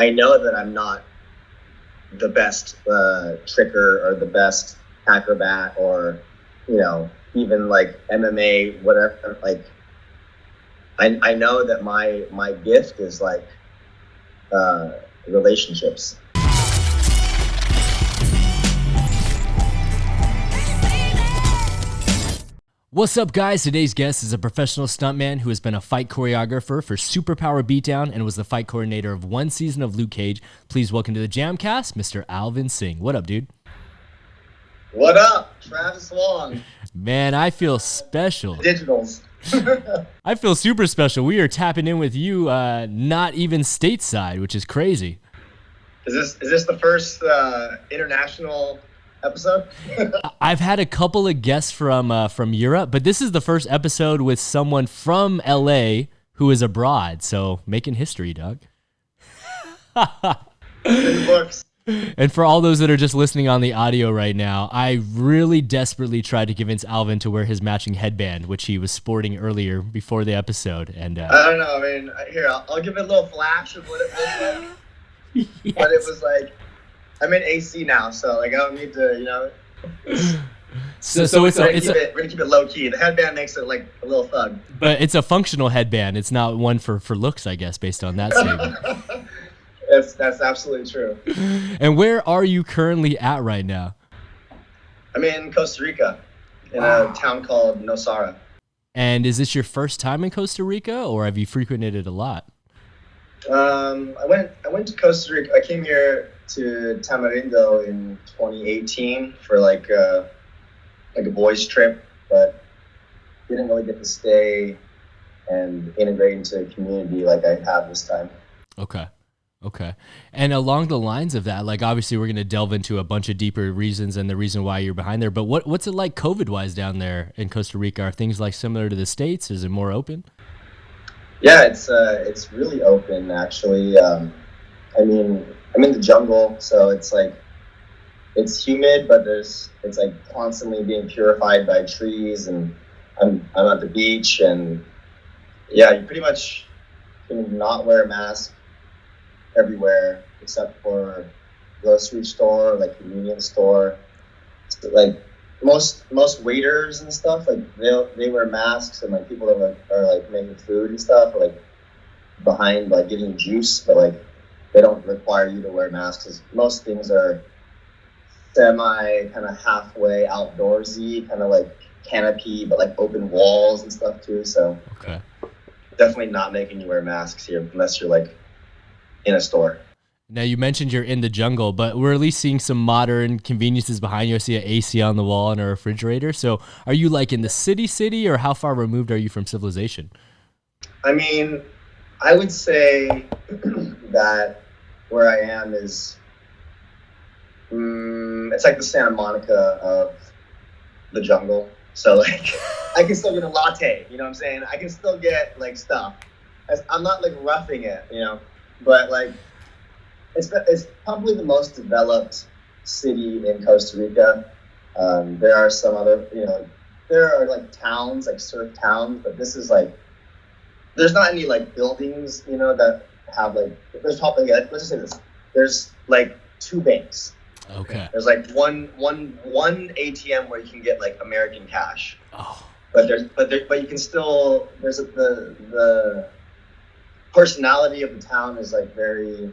I know that I'm not the best tricker or the best acrobat or, even like MMA, whatever. Like, I know that my gift is like relationships. What's up, guys? Today's guest is a professional stuntman who has been a fight choreographer for Superpower Beatdown and was the fight coordinator of one season of Luke Cage. Please welcome to the Jamcast, Mr. Alvin Singh. What up, dude? What up, Travis Long? Man, I feel special. Digitals. I feel super special. We are tapping in with you, not even stateside, which is crazy. Is this the first international episode? I've had a couple of guests from Europe, but this is the first episode with someone from LA who is abroad. So making history, Doug. In the books. And for all those that are just listening on the audio right now, I really desperately tried to convince Alvin to wear his matching headband, which he was sporting earlier before the episode. And I don't know. I mean, here I'll give it a little flash of what it looked like. Yes. But it was like, I'm in AC now, so like I don't need to, So we're gonna keep it low key. The headband makes it like a little thug. But it's a functional headband. It's not one for looks, I guess, based on that statement. That's absolutely true. And where are you currently at right now? I'm in Costa Rica, in a town called Nosara. And is this your first time in Costa Rica, or have you frequented it a lot? I went to Costa Rica. I came here to Tamarindo in 2018 for like a boys trip, but didn't really get to stay and integrate into the community like I have this time. Okay. And along the lines of that, like obviously we're going to delve into a bunch of deeper reasons and the reason why you're behind there, but what's it like COVID-wise down there in Costa Rica? Are things like similar to the States? Is it more open? Yeah, it's really open actually. I mean, I'm in the jungle, so it's like it's humid, but it's like constantly being purified by trees, and I'm at the beach, and yeah, you pretty much can not wear a mask everywhere except for grocery store, like convenience store. So, like most waiters and stuff, like they wear masks, and like people that are like making food and stuff are like behind like getting juice, but like they don't require you to wear masks. 'Cause most things are semi kind of halfway outdoorsy, kind of like canopy, but like open walls and stuff too. So Okay. definitely not making you wear masks here unless you're like in a store. Now you mentioned you're in the jungle, but we're at least seeing some modern conveniences behind you. I see an AC on the wall and a refrigerator. So are you like in the city, or how far removed are you from civilization? I mean, I would say that where I am is, it's like the Santa Monica of the jungle. So like, I can still get a latte, you know what I'm saying? I can still get like stuff. I'm not like roughing it, but like, it's probably the most developed city in Costa Rica. There are some other, there are like towns, like surf towns, but this is like, there's not any like buildings, that have like, there's probably, let's just say this, there's like 2 banks. Okay. There's like one ATM where you can get like American cash. Oh. But you can still, the personality of the town is like very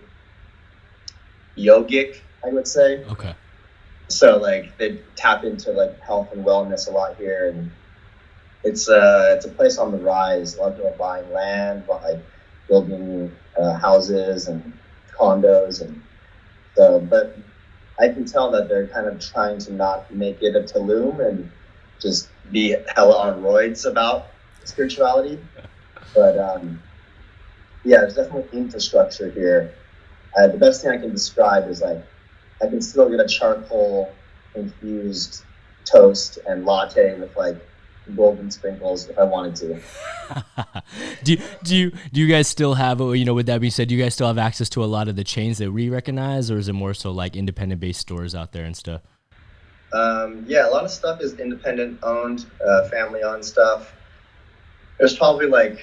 yogic, I would say. Okay. So like they tap into like health and wellness a lot here, and it's a place on the rise. A lot of people are buying land, like building houses and condos, and so. But I can tell that they're kind of trying to not make it a Tulum and just be hella on roids about spirituality. But yeah, there's definitely infrastructure here. The best thing I can describe is like I can still get a charcoal infused toast and latte with like golden sprinkles if I wanted to. Do you guys still have, with that being said, do you guys still have access to a lot of the chains that we recognize, or is it more so like independent based stores out there and stuff? Yeah, a lot of stuff is independent owned, family owned stuff. There's probably like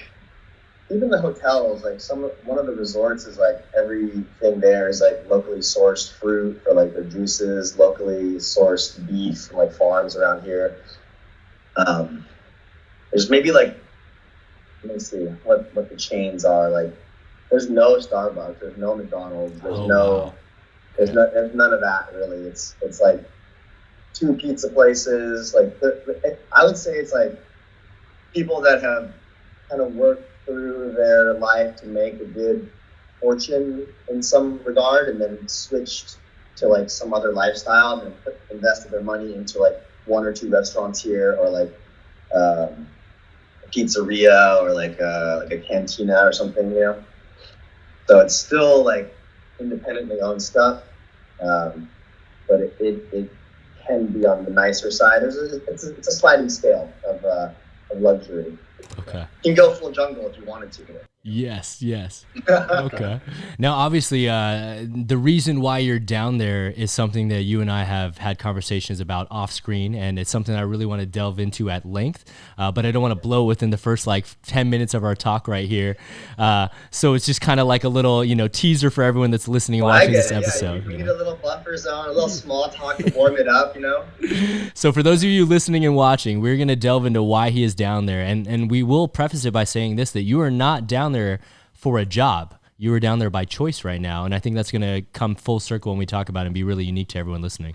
even the hotels, like one of the resorts is like everything there is like locally sourced fruit for like their juices, locally sourced beef from like farms around here. There's maybe like, let me see what the chains are. Like there's no Starbucks, there's no McDonald's, Wow. there's none of that really. It's like two pizza places. Like I would say it's like people that have kind of worked through their life to make a good fortune in some regard, and then switched to like some other lifestyle and invested their money into like one or two restaurants here, or like a pizzeria, or like a cantina or something, you know. So it's still like independently owned stuff, but it can be on the nicer side. It's a sliding scale of luxury. Okay. You can go full jungle if you wanted to. Yes. Okay. Now, obviously, the reason why you're down there is something that you and I have had conversations about off screen, and it's something I really want to delve into at length. But I don't want to blow within the first like 10 minutes of our talk right here. So it's just kind of like a little, teaser for everyone that's listening and watching this episode. Yeah, you need a little buffer zone, a little small talk to warm it up, So for those of you listening and watching, we're going to delve into why he is down there. And we will preface it by saying this, that you are not down there for a job. You are down there by choice right now. And I think that's going to come full circle when we talk about it and be really unique to everyone listening.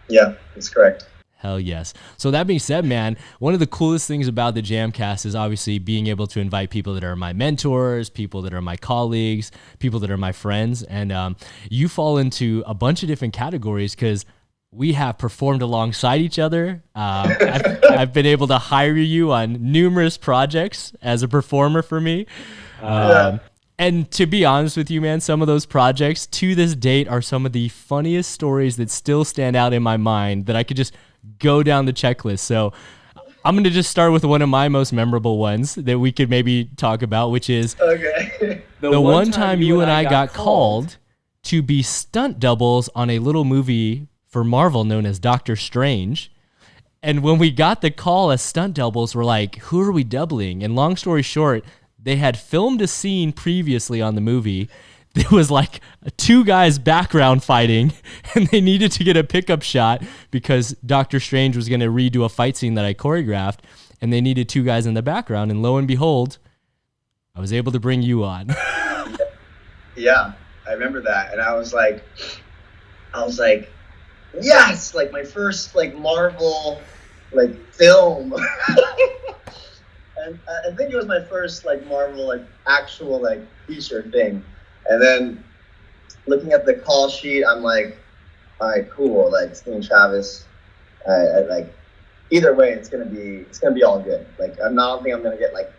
Yeah, that's correct. Hell yes. So that being said, man, one of the coolest things about the Jamcast is obviously being able to invite people that are my mentors, people that are my colleagues, people that are my friends. And you fall into a bunch of different categories because we have performed alongside each other. I've been able to hire you on numerous projects as a performer for me. And to be honest with you, man, some of those projects to this date are some of the funniest stories that still stand out in my mind that I could just go down the checklist. So I'm going to just start with one of my most memorable ones that we could maybe talk about, which is the one time you and I got called to be stunt doubles on a little movie for Marvel known as Doctor Strange. And when we got the call as stunt doubles, we're like, who are we doubling? And long story short, they had filmed a scene previously on the movie. There was like two guys background fighting, and they needed to get a pickup shot because Doctor Strange was going to redo a fight scene that I choreographed, and they needed two guys in the background. And lo and behold, I was able to bring you on. Yeah, I remember that. And I was like, yes, like my first like Marvel like film. And I think it was my first like Marvel like actual like feature thing. And then looking at the call sheet, I'm like, all right, cool. Like it's me and Travis. I like either way, it's gonna be all good. Like I don't think I'm gonna get like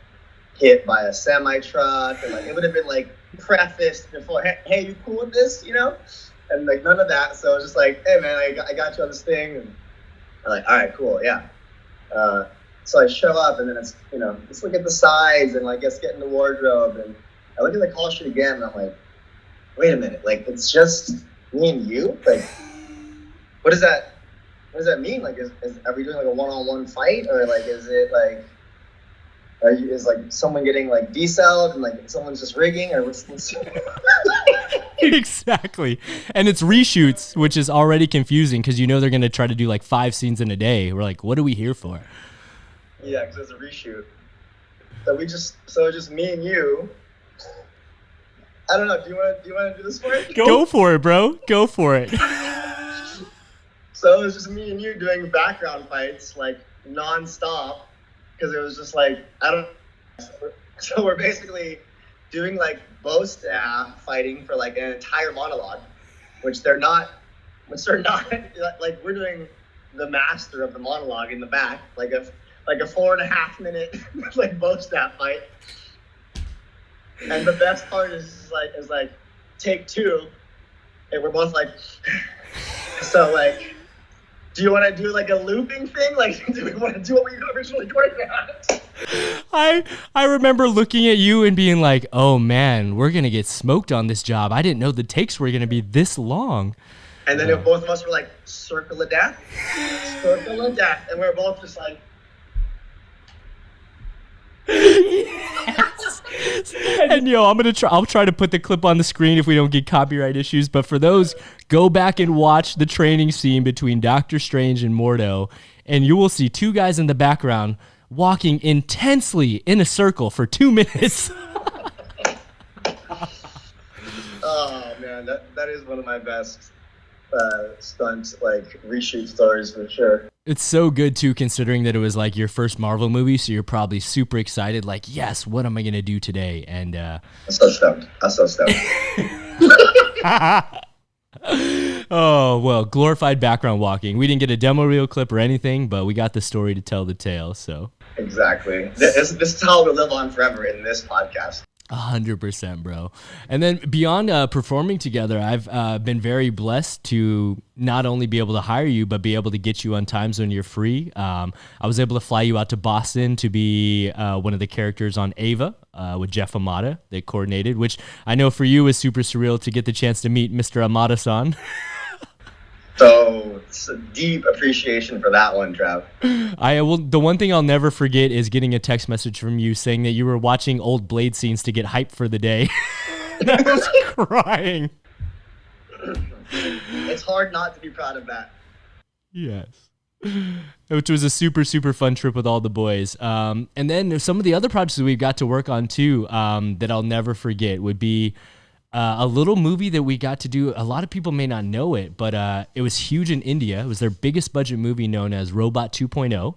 hit by a semi truck, or like it would have been like prefaced before. Hey, you cool with this? And like none of that. So I was just like, hey man, I got you on this thing. And I'm like, all right, cool, yeah. So I show up, and then it's let's look at the sides and like let's get in the wardrobe. And I look at the call sheet again, and I'm like, wait a minute, like it's just me and you. Like, what does that mean? Like, are we doing like a one-on-one fight, or like is it like? Is like someone getting like decelled and like someone's just rigging, or what's Exactly. And it's reshoots, which is already confusing because they're going to try to do like 5 scenes in a day. We're like, what are we here for? Yeah, because it's a reshoot. So it's just me and you. I don't know. Do you want to do this for it? Go for it, bro. Go for it. So it was just me and you doing background fights like nonstop. Because it was just like, so we're basically doing like bow staff fighting for like an entire monologue, which they're not, like we're doing the master of the monologue in the back, like a 4.5 minute like bow staff fight. And the best part is like take 2, and we're both like, so like, do you want to do like a looping thing? Like, do we want to do what we originally choreographed? I remember looking at you and being like, oh man, we're going to get smoked on this job. I didn't know the takes were going to be this long. And then both of us were like, circle of death. And we're both just like, Yes. And I'll try to put the clip on the screen if we don't get copyright issues. But for those, go back and watch the training scene between Doctor Strange and Mordo, and you will see two guys in the background walking intensely in a circle for 2 minutes. Oh man, that is one of my best stunt like reshoot stories for sure. It's so good too, considering that it was like your first Marvel movie, so you're probably super excited. Like, yes, what am I gonna do today? And I'm so stoked. Oh well, glorified background walking. We didn't get a demo reel clip or anything, but we got the story to tell the tale. So exactly, this is how we'll live on forever in this podcast. 100%, bro. And then beyond performing together, I've been very blessed to not only be able to hire you, but be able to get you on times when you're free. I was able to fly you out to Boston to be one of the characters on Ava with Jeff Amata that coordinated, which I know for you is super surreal to get the chance to meet Mr. Amata-san. So it's a deep appreciation for that one, Trav. The one thing I'll never forget is getting a text message from you saying that you were watching old Blade scenes to get hyped for the day. And I was crying. It's hard not to be proud of that. Yes. Which was a super, super fun trip with all the boys. And then some of the other projects that we've got to work on too, that I'll never forget would be a little movie that we got to do. A lot of people may not know it, but it was huge in India. It was their biggest budget movie, known as Robot 2.0.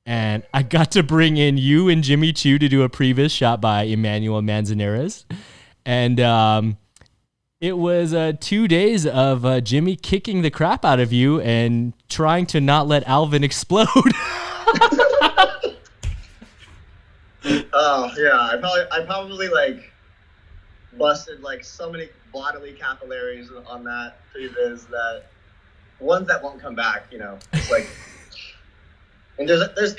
And I got to bring in you and Jimmy Choo to do a previs shot by Emmanuel Manzanares. And it was 2 days of Jimmy kicking the crap out of you and trying to not let Alvin explode. Oh yeah, I probably like busted like so many bodily capillaries on that previs, that ones that won't come back, you know. It's like, and there's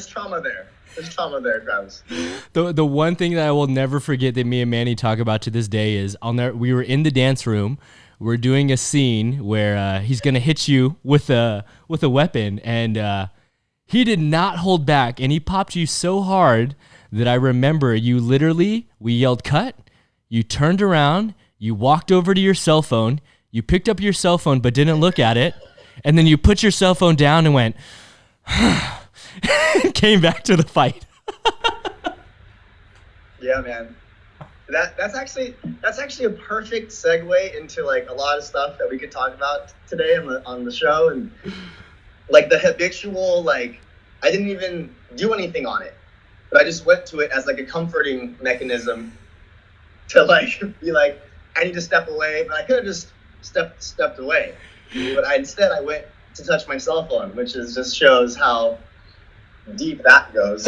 trauma there. There's trauma there, Travis. The one thing that I will never forget that me and Manny talk about to this day is we were in the dance room. We're doing a scene where he's gonna hit you with a weapon, and he did not hold back, and he popped you so hard that I remember we yelled cut, you turned around, you walked over to your cell phone, you picked up your cell phone but didn't look at it, and then you put your cell phone down and went, came back to the fight. Yeah, man. That's actually a perfect segue into like a lot of stuff that we could talk about today on the show, and like the habitual, like I didn't even do anything on it, but I just went to it as like a comforting mechanism to like be like, I need to step away, but I could have just stepped away. But instead I went to touch my cell phone, which just shows how deep that goes.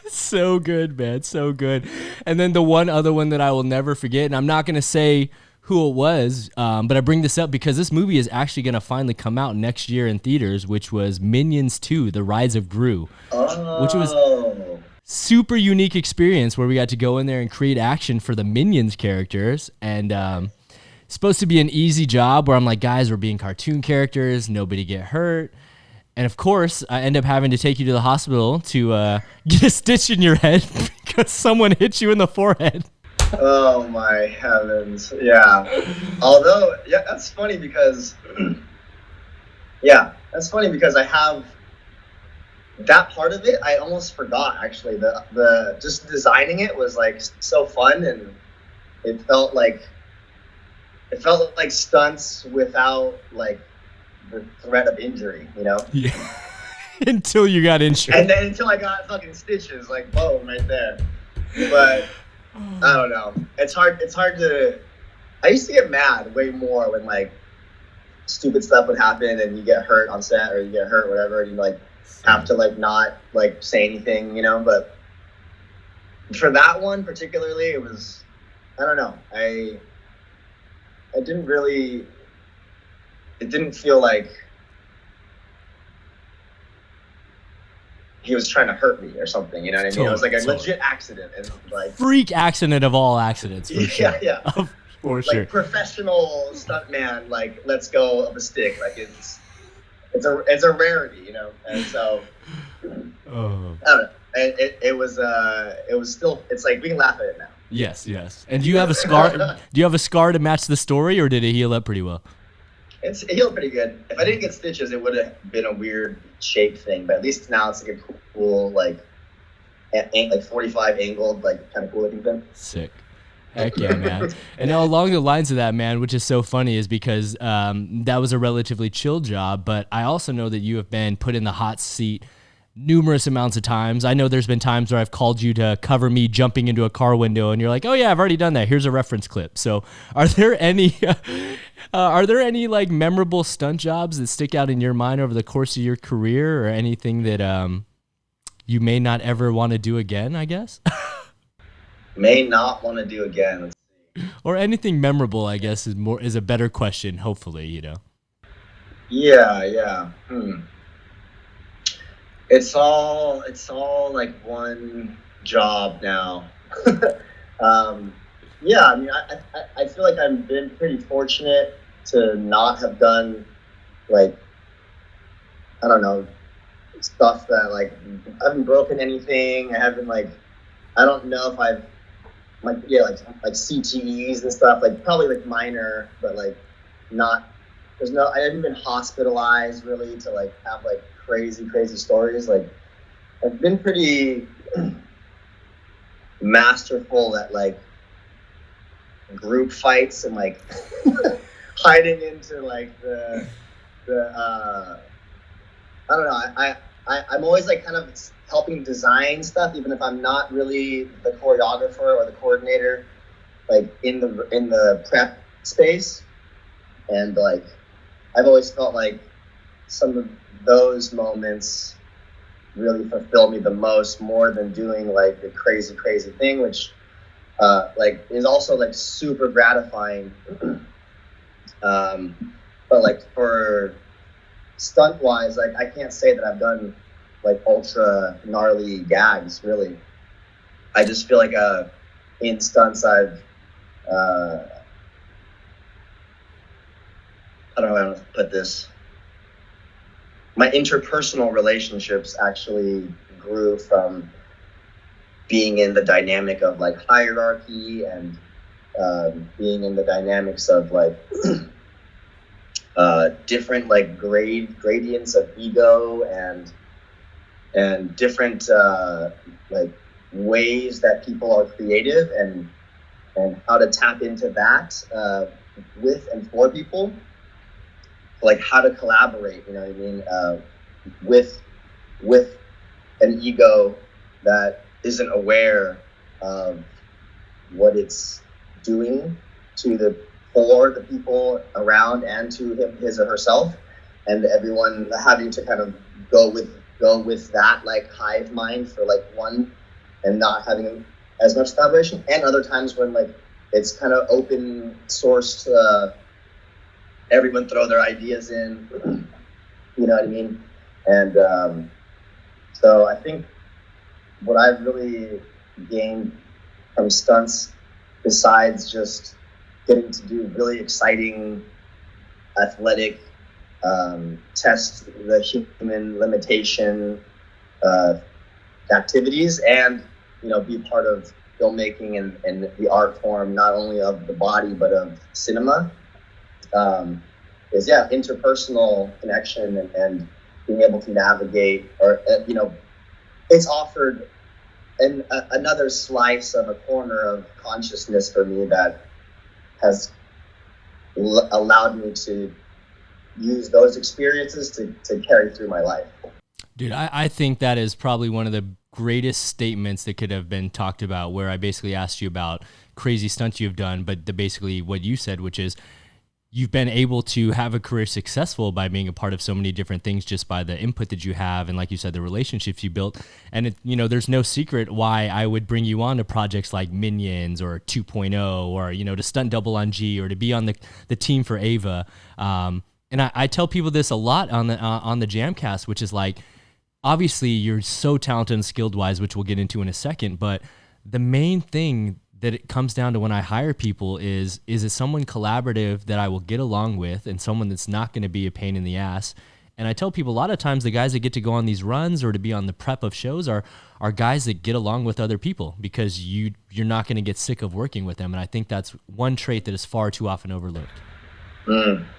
So good, man. So good. And then the one other one that I will never forget, and I'm not going to say who it was, but I bring this up because this movie is actually going to finally come out next year in theaters, which was Minions 2, The Rise of Gru, which was super unique experience where we got to go in there and create action for the Minions characters. And it's supposed to be an easy job where I'm like, guys, we're being cartoon characters, nobody get hurt. And of course, I end up having to take you to the hospital to get a stitch in your head because someone hit you in the forehead. Oh my heavens. Yeah. Although, yeah, that's funny because I have that part of it. I almost forgot actually. The just designing it was like so fun, and it felt like stunts without like the threat of injury, you know? Yeah. Until you got injured. And then until I got fucking stitches, like boom, right there. But I don't know. It's hard to. I used to get mad way more when like stupid stuff would happen and you get hurt on set or you get hurt, whatever, and you like have to like not like say anything, you know. But for that one particularly, it was, I don't know. I didn't really. It didn't feel like he was trying to hurt me or something, you know what I mean? It was like a legit accident, and like freak accident of all accidents. For sure. Yeah. For like sure. Professional stuntman, like let's go of a stick, like it's a rarity, you know. And so I don't know. it was still, it's like we can laugh at it now. Yes, yes. And do you have a scar? Do you have a scar to match the story, or did it heal up pretty well? It healed pretty good. If I didn't get stitches, it would have been a weird shape thing. But at least now it's like a cool, like 45 angled, like kind of cool looking thing. Sick. Heck yeah, man. And now along the lines of that, man, which is so funny is because that was a relatively chill job, but I also know that you have been put in the hot seat numerous amounts of times. I know there's been times where I've called you to cover me jumping into a car window and you're like, oh yeah, I've already done that. Here's a reference clip. So are there any like memorable stunt jobs that stick out in your mind over the course of your career, or anything that you may not ever want to do again, I guess? May not want to do again. Let's see. Or anything memorable, I guess, is a better question, hopefully, you know. Yeah. It's all like one job now. Yeah, I mean, I feel like I've been pretty fortunate to not have done, like, I don't know, stuff that, like, I haven't broken anything. I haven't, like, I don't know if I've, like, yeah, like CTEs and stuff, like probably like minor, but like not, I haven't been hospitalized really to like have like crazy stories. Like I've been pretty masterful at like group fights and like hiding into like the I don't know. I'm always like kind of helping design stuff, even if I'm not really the choreographer or the coordinator, like in the prep space. And like I've always felt like some of those moments really fulfill me the most, more than doing like the crazy thing, which like is also like super gratifying. But like for stunt wise, like I can't say that I've done like ultra gnarly gags really. I just feel like in stunts I've I don't know how to put this. My interpersonal relationships actually grew from being in the dynamic of like hierarchy and being in the dynamics of like different like gradients of ego and different like ways that people are creative and how to tap into that with and for people, like how to collaborate, you know what I mean, with an ego that isn't aware of what it's doing for the people around and to his or herself, and everyone having to kind of go with that like hive mind for like one, and not having as much collaboration. And other times when like it's kind of open source to everyone throw their ideas in, you know what I mean? And so I think what I've really gained from stunts, besides just getting to do really exciting athletic test the human limitation activities, and you know, be part of filmmaking and the art form, not only of the body but of cinema, is interpersonal connection and being able to navigate, or you know, it's offered another slice of a corner of consciousness for me that has allowed me to use those experiences to carry through my life. Dude, I think that is probably one of the greatest statements that could have been talked about, where I basically asked you about crazy stunts you've done, but basically what you said, which is you've been able to have a career successful by being a part of so many different things, just by the input that you have. And like you said, the relationships you built. And it, you know, there's no secret why I would bring you on to projects like Minions or 2.0, or, you know, to stunt double on G, or to be on the team for Ava. And I tell people this a lot on the Jamcast, which is like, obviously you're so talented and skilled wise, which we'll get into in a second. But the main thing that it comes down to when I hire people is it someone collaborative that I will get along with, and someone that's not going to be a pain in the ass, And I tell people a lot of times the guys that get to go on these runs or to be on the prep of shows are guys that get along with other people, because you're not going to get sick of working with them. And I think that's one trait that is far too often overlooked.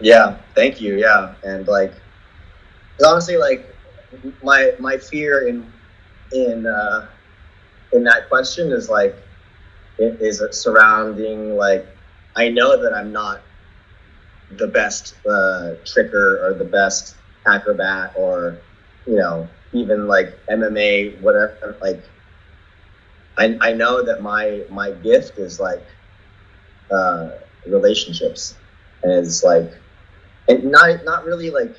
Yeah, thank you. Yeah, and like, honestly, like my fear in that question is like, it is surrounding, like, I know that I'm not the best tricker or the best acrobat, or even like MMA, whatever. Like, I know that my gift is like relationships, and it's like, and not really like,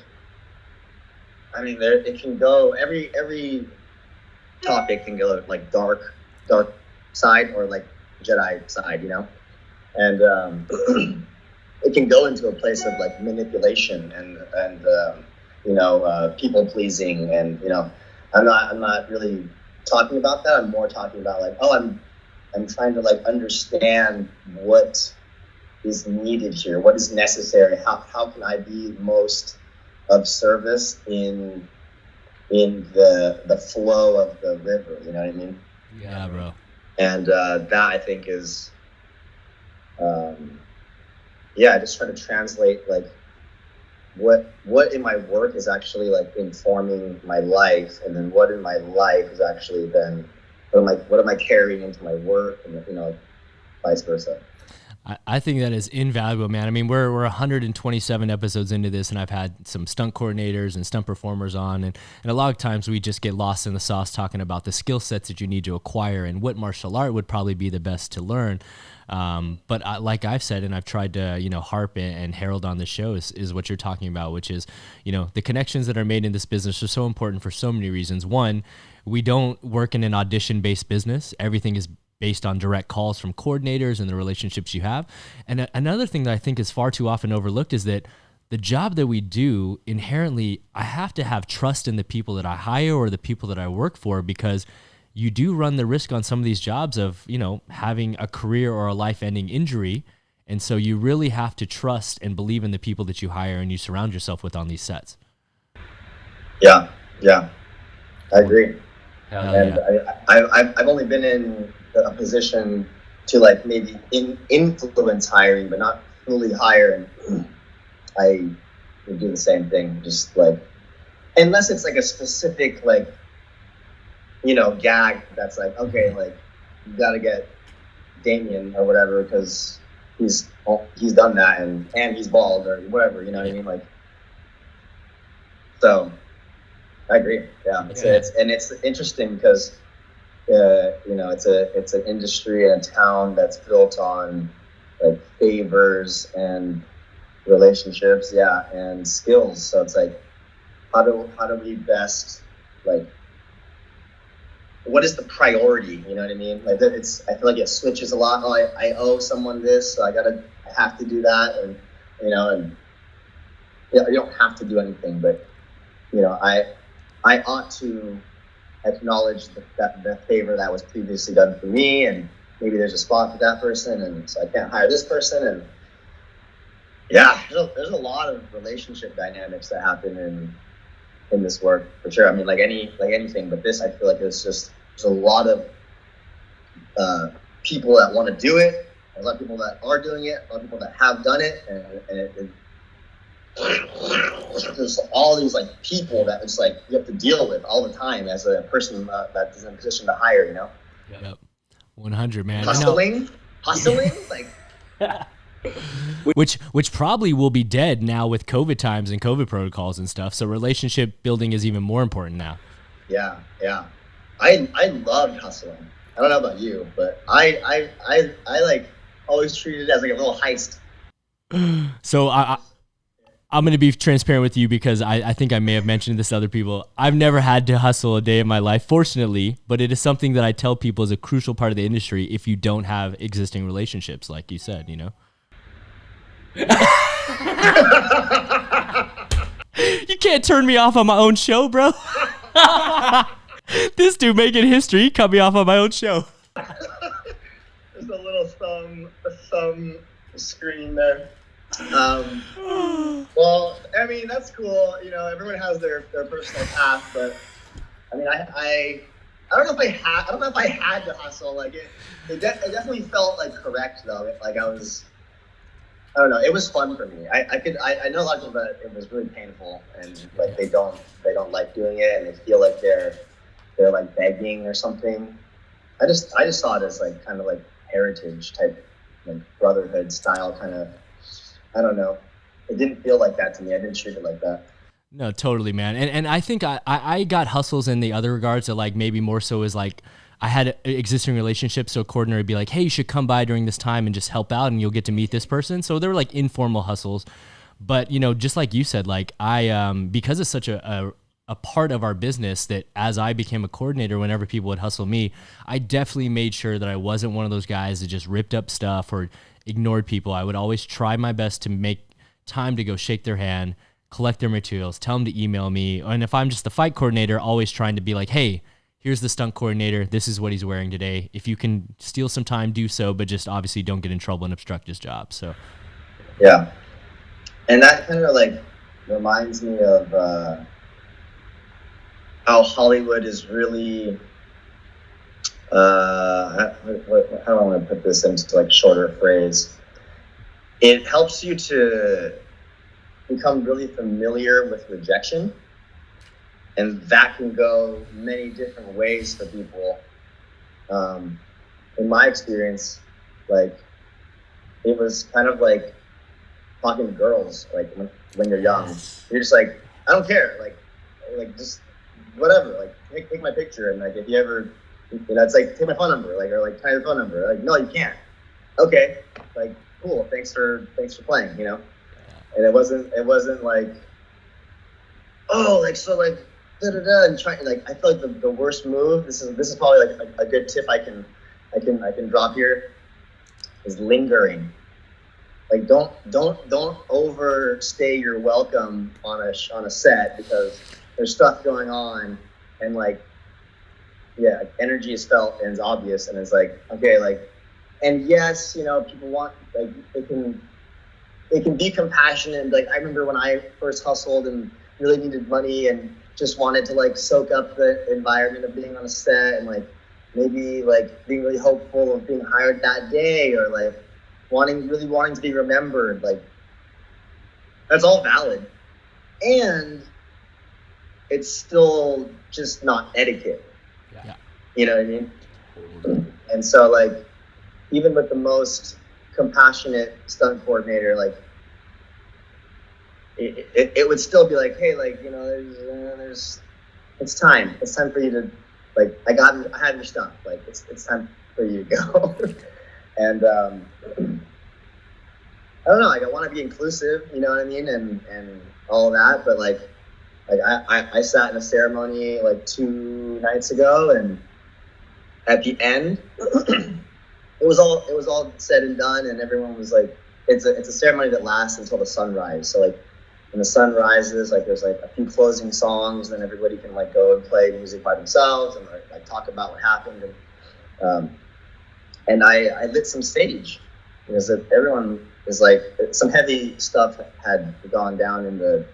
I mean, it can go, every topic can go like dark side or like Jedi side, and it can go into a place of like manipulation and people pleasing, and I'm not really talking about that. I'm more talking about like, I'm trying to like understand what is needed here, what is necessary, how can I be most of service in the flow of the river, you know what I mean? Yeah, bro. And that I think is I just try to translate like what in my work is actually like informing my life, and then what in my life is actually then what am I carrying into my work, and vice versa. I think that is invaluable, man. I mean, we're 127 episodes into this, and I've had some stunt coordinators and stunt performers on, and a lot of times we just get lost in the sauce talking about the skill sets that you need to acquire and what martial art would probably be the best to learn. But like I've said, and I've tried to, harp and herald on the show is what you're talking about, which is, the connections that are made in this business are so important for so many reasons. One, we don't work in an audition-based business. Everything is based on direct calls from coordinators and the relationships you have. And another thing that I think is far too often overlooked is that the job that we do, inherently, I have to have trust in the people that I hire or the people that I work for, because you do run the risk on some of these jobs of, having a career or a life-ending injury. And so you really have to trust and believe in the people that you hire and you surround yourself with on these sets. Yeah, I agree. Hell and yeah. I've only been in a position to like maybe influence hiring, but not fully hire. And I would do the same thing, just like, unless it's like a specific like, gag that's like, okay, like you got to get Damien or whatever because he's done that and he's bald or whatever, you know what I mean? Like, so I agree. Yeah, it's interesting because it's an industry and a town that's built on like favors and relationships, and skills. So it's like, how do we best, like, what is the priority? You know what I mean? Like, I feel like it switches a lot. Oh, I owe someone this, so I have to do that, and you don't have to do anything, but I ought to acknowledge the favor that was previously done for me, and maybe there's a spot for that person, and so I can't hire this person. And there's a lot of relationship dynamics that happen in this work, for sure. I mean, like anything, but this, I feel like there's a lot of people that want to do it, a lot of people that are doing it, a lot of people that have done it, and there's all these like people that it's like you have to deal with all the time as a person that is in a position to hire, Yep. 100, man. Hustling, like. Which probably will be dead now with COVID times and COVID protocols and stuff. So relationship building is even more important now. Yeah. I loved hustling. I don't know about you, but I like always treated it as like a little heist. So I'm going to be transparent with you because I think I may have mentioned this to other people. I've never had to hustle a day in my life, fortunately, but it is something that I tell people is a crucial part of the industry if you don't have existing relationships, like you said, You can't turn me off on my own show, bro. This dude making history, he cut me off on my own show. There's a little thumb screen there. Um, well, I mean, that's cool. You know, everyone has their personal path, but I mean, I don't know if I don't know if I had to hustle. Like it definitely felt like correct though. Like I don't know. It was fun for me. I know a lot of people that it was really painful and like they don't like doing it and they feel like they're like begging or something. I just saw it as like kind of like heritage type, like brotherhood style kind of. I don't know. It didn't feel like that to me. I didn't treat it like that. No, totally, man. And I think I got hustles in the other regards that like maybe more so is like I had existing relationships, so a coordinator would be like, hey, you should come by during this time and just help out and you'll get to meet this person. So they were like informal hustles. But, you know, just like you said, like because it's such a part of our business that as I became a coordinator, whenever people would hustle me, I definitely made sure that I wasn't one of those guys that just ripped up stuff or ignored people. I would always try my best to make time to go shake their hand, collect their materials, tell them to email me. And if I'm just the fight coordinator, always trying to be like, hey, here's the stunt coordinator. This is what he's wearing today. If you can steal some time, do so, but just obviously don't get in trouble and obstruct his job. So, Yeah, and that kind of like reminds me of how Hollywood is really. How do I want to put this into like shorter phrase? It helps you to become really familiar with rejection, and that can go many different ways for people. In my experience, like it was kind of like talking to girls, like when you're young, you're just like, I don't care, like just whatever, like take my picture, and like if you ever, you know, it's like take my phone number, like or like try your phone number, like no, you can't. Okay, like cool, thanks for playing, you know. And it wasn't like, oh, like so like da da da, and trying like I feel like the worst move. This is probably like a good tip I can drop here is lingering. Like don't overstay your welcome on a set because there's stuff going on and like yeah, energy is felt and it's obvious and it's like okay like and yes, you know, people want like they can be compassionate and like I remember when I first hustled and really needed money and just wanted to like soak up the environment of being on a set and like maybe like being really hopeful of being hired that day or like wanting to be remembered, like that's all valid and it's still just not etiquette. yeah. You know what I mean? And so like even with the most compassionate stunt coordinator, like it would still be like, hey, like you know, there's it's time for you to like I have your stuff, like it's time for you to go. And I don't know, like I want to be inclusive, you know what I mean, and all of that, but like I sat in a ceremony like 2 nights ago, and at the end, it was all said and done, and everyone was like, it's a ceremony that lasts until the sunrise. So like when the sun rises, like there's like a few closing songs, then everybody can like go and play music by themselves and like talk about what happened. And I lit some stage because everyone is like some heavy stuff had gone down in the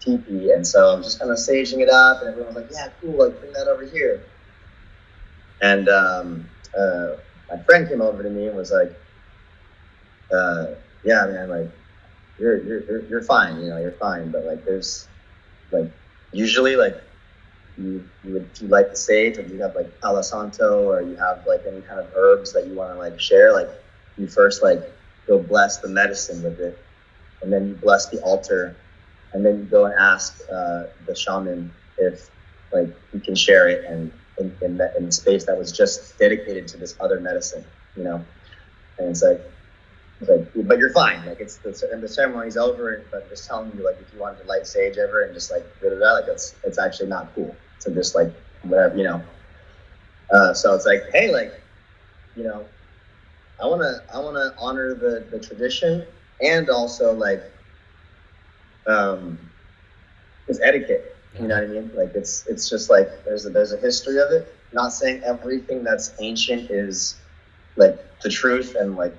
teepee, and so I'm just kind of staging it up, and everyone was like, yeah, cool, like bring that over here. And my friend came over to me and was like, yeah, man, like you're fine, you know, you're fine, but like there's like usually like you light the sage and you have like Palo Santo or you have like any kind of herbs that you want to like share, like you first like go bless the medicine with it, and then you bless the altar, and then you go and ask the shaman if like you can share it and in the space that was just dedicated to this other medicine, you know. And it's like, but you're fine. Like it's and the ceremony's over, but I'm just telling you, like if you wanted to light sage ever and just like like it's actually not cool. So just like whatever, you know. So it's like, hey, like, you know, I wanna honor the tradition and also like it's etiquette. You know what I mean? Like it's just like there's a history of it. Not saying everything that's ancient is like the truth and like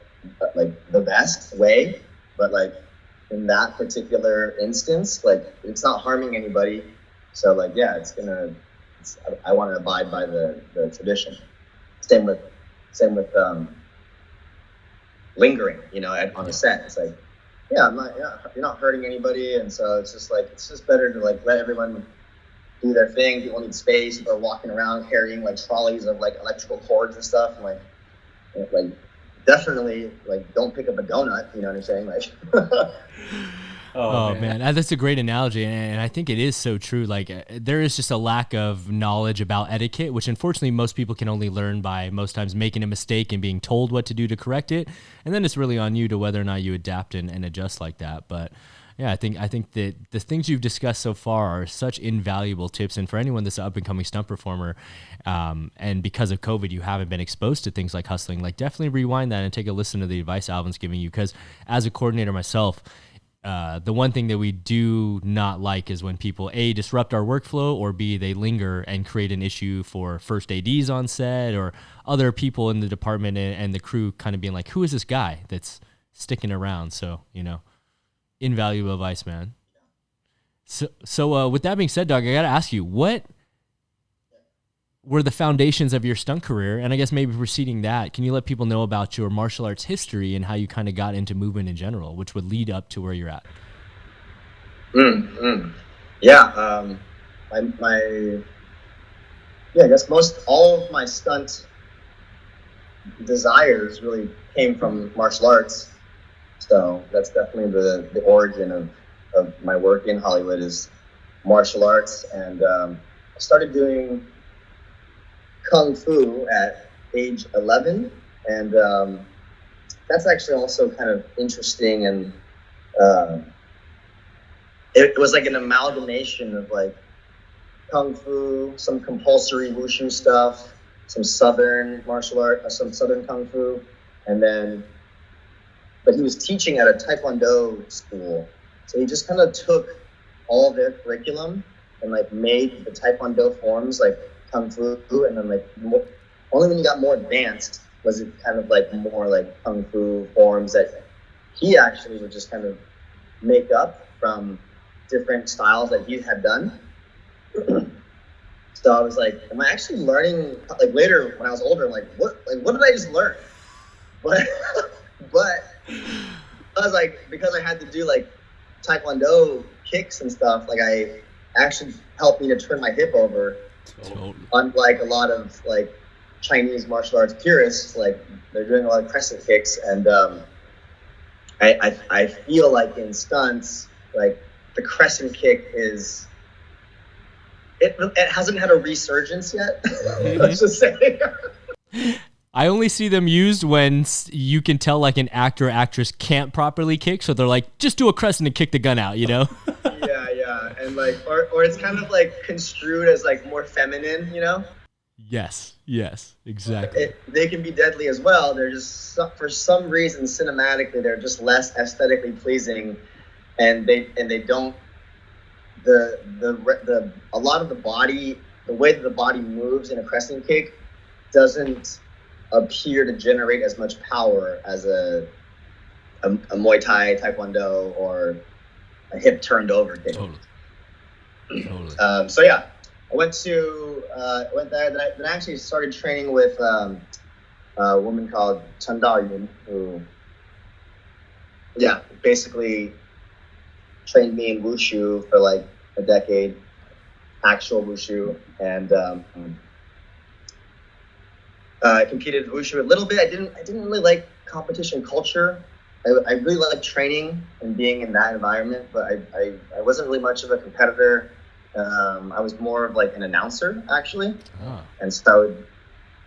the best way, but like in that particular instance, like it's not harming anybody. So like, yeah, I want to abide by the tradition. Same with lingering, on a set. It's like, yeah, you're not hurting anybody. And so it's just better to like let everyone do their thing. People need space. People are walking around carrying like trolleys of like electrical cords and stuff. And like definitely like don't pick up a donut. You know what I'm saying? Like, Oh man, that's a great analogy, and I think it is so true. Like there is just a lack of knowledge about etiquette, which unfortunately most people can only learn by most times making a mistake and being told what to do to correct it, and then it's really on you to whether or not you adapt and adjust like that. But yeah, I think that the things you've discussed so far are such invaluable tips, and for anyone that's an up and coming stunt performer, and because of COVID, you haven't been exposed to things like hustling, like definitely rewind that and take a listen to the advice Alvin's giving you, because as a coordinator myself. The one thing that we do not like is when people A, disrupt our workflow, or B, they linger and create an issue for first ADs on set or other people in the department and the crew kind of being like, who is this guy that's sticking around? So, invaluable advice, man. So with that being said, Doug, I got to ask you, what were the foundations of your stunt career? And I guess maybe preceding that, can you let people know about your martial arts history and how you kind of got into movement in general, which would lead up to where you're at? Yeah. I guess all of my stunt desires really came from martial arts. So that's definitely the origin of my work in Hollywood is martial arts. And I started doing Kung Fu at age 11, and that's actually also kind of interesting, and it was like an amalgamation of like Kung Fu, some compulsory Wushu stuff, some Southern martial art, some Southern Kung Fu, but he was teaching at a Taekwondo school, so he just kind of took all their curriculum and like made the Taekwondo forms like Kung Fu, and then like only when you got more advanced was it kind of like more like Kung Fu forms that he actually would just kind of make up from different styles that he had done. So I was like, am I actually learning? Like later when I was older, I'm like, what did I just learn? But I was like, because I had to do like Taekwondo kicks and stuff, like I actually helped me to turn my hip over. Totally. Unlike a lot of like Chinese martial arts purists, like they're doing a lot of crescent kicks, and I feel like in stunts, like the crescent kick it hasn't had a resurgence yet. Let's just say. I only see them used when you can tell like an actor or actress can't properly kick, so they're like, just do a crescent and kick the gun out, Yeah, and like, or it's kind of like construed as like more feminine, Yes, exactly. They can be deadly as well. They're just for some reason cinematically they're just less aesthetically pleasing, and they don't a lot of the body, the way that the body moves in a crescent kick doesn't appear to generate as much power as a Muay Thai, Taekwondo, or a hip turned over kick. Totally. So yeah, I went there. Then I actually started training with a woman called Chen Daoyun, who, basically trained me in Wushu for like a decade, actual Wushu, and I competed in Wushu a little bit. I didn't really like competition culture. I really liked training and being in that environment, but I wasn't really much of a competitor. I was more of like an announcer, actually. Oh. And so I would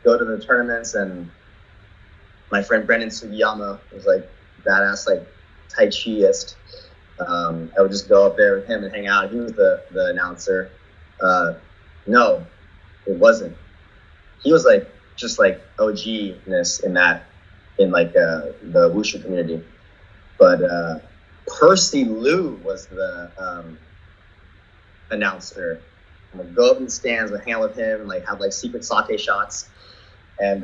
go to the tournaments, and my friend Brendan Sugiyama was like badass, like Tai Chi-ist. I would just go up there with him and hang out. He was the announcer. No, it wasn't. He was like just like OG-ness in like the Wushu community. But Percy Liu was the announcer. I'm gonna go up in the stands and hang out with him and like have like secret sake shots. And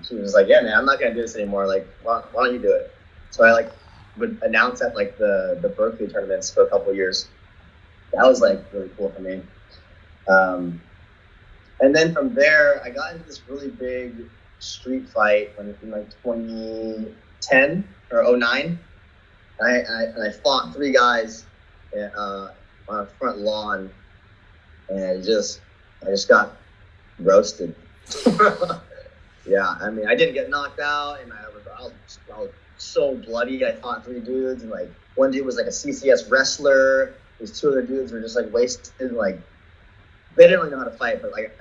he was like, yeah, man, I'm not gonna do this anymore. Like, why don't you do it? So I like would announce at like the Berkeley tournaments for a couple of years. That was like really cool for me. And then from there, I got into this really big street fight in like 2010 or 09. And I fought 3 guys on a front lawn, and I just got roasted. Yeah, I mean, I didn't get knocked out, and I was so bloody. I fought 3 dudes, and like one dude was like a CCS wrestler. These 2 other dudes were just like wasted, like they didn't really know how to fight. But like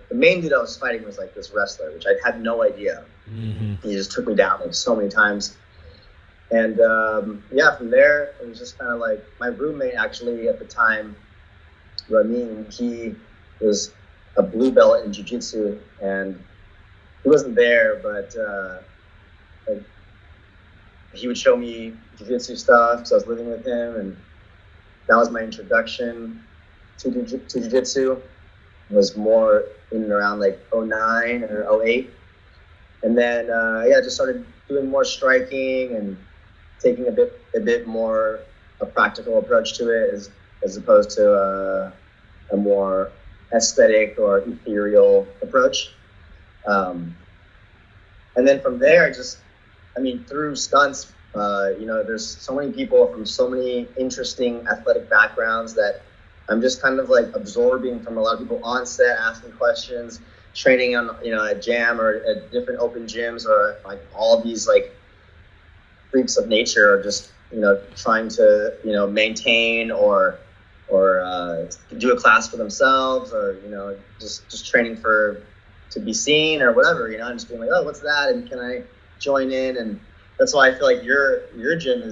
the main dude I was fighting was like this wrestler, which I had no idea. Mm-hmm. He just took me down like so many times. And yeah, from there it was just kind of like my roommate actually at the time, Ramin. He was a blue belt in jiu-jitsu, and he wasn't there, but like, he would show me jiu-jitsu stuff. So I was living with him, and that was my introduction to jiu-jitsu. It was more in and around like 09 or 08. And then yeah, just started doing more striking and taking a bit more a practical approach to it as opposed to a more aesthetic or ethereal approach. And then from there, through stunts, there's so many people from so many interesting athletic backgrounds that I'm just kind of like absorbing from a lot of people on set, asking questions, training on, at Jam or at different open gyms, or like all these like freaks of nature are just, trying to, maintain or do a class for themselves, or, just training to be seen or whatever, and just being like, oh, what's that? And can I join in? And that's why I feel like your gym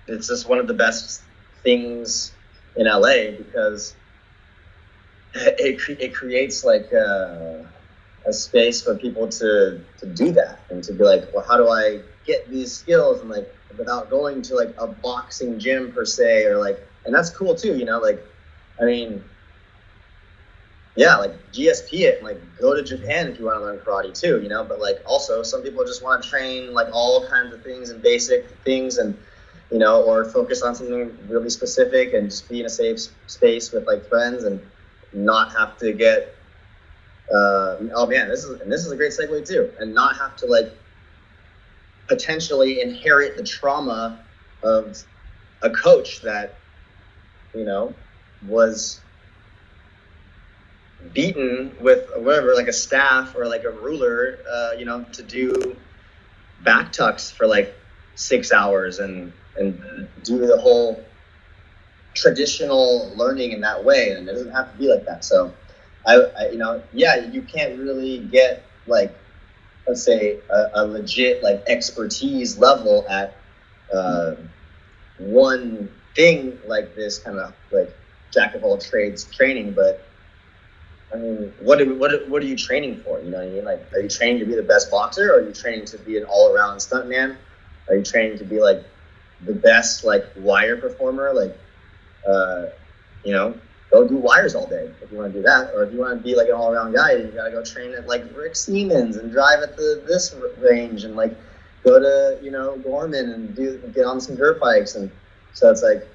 it's just one of the best things in LA, because it creates like a space for people to do that and to be like, well, how do I get these skills, and like without going to like a boxing gym per se, or like, and that's cool too, like, I mean, yeah, like GSP it and like go to Japan if you want to learn karate too, but like also some people just want to train like all kinds of things and basic things, and or focus on something really specific and just be in a safe space with like friends and not have to get oh man, this is a great segue too, and not have to like potentially inherit the trauma of a coach that was beaten with whatever, like a staff or like a ruler, to do back tucks for like 6 hours and do the whole traditional learning in that way. And it doesn't have to be like that. So yeah, you can't really get like, let's say a legit like expertise level at one thing like this kind of like jack of all trades training. But I mean, what are you training for? You know what I mean? Like, are you training to be the best boxer, or are you training to be an all-around stuntman? Are you training to be like the best like wire performer? Like, go do wires all day if you want to do that. Or if you want to be like an all-around guy, you gotta go train at like Rick Siemens and drive at this range, and like go to Gorman and get on some dirt bikes. And so it's like,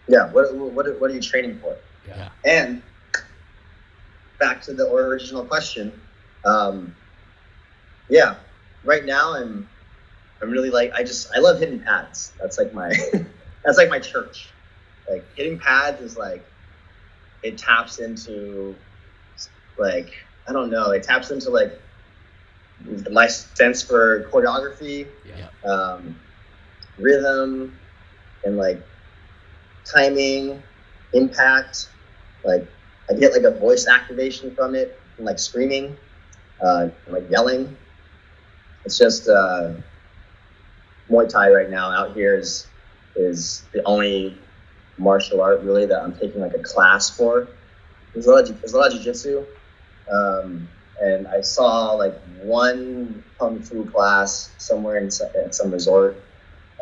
yeah, what are you training for? Yeah. And back to the original question, yeah, right now I'm really like, I love hitting pads. That's like my that's like my church. Like hitting pads is like, it taps into like, I don't know, it taps into like my sense for choreography, rhythm, and like timing, impact. Like I get like a voice activation from it, and like screaming, like yelling. It's just Muay Thai right now out here is the only martial art really that I'm taking like a class for. There's a lot of jiu-jitsu, and I saw like one kung fu class somewhere at some resort.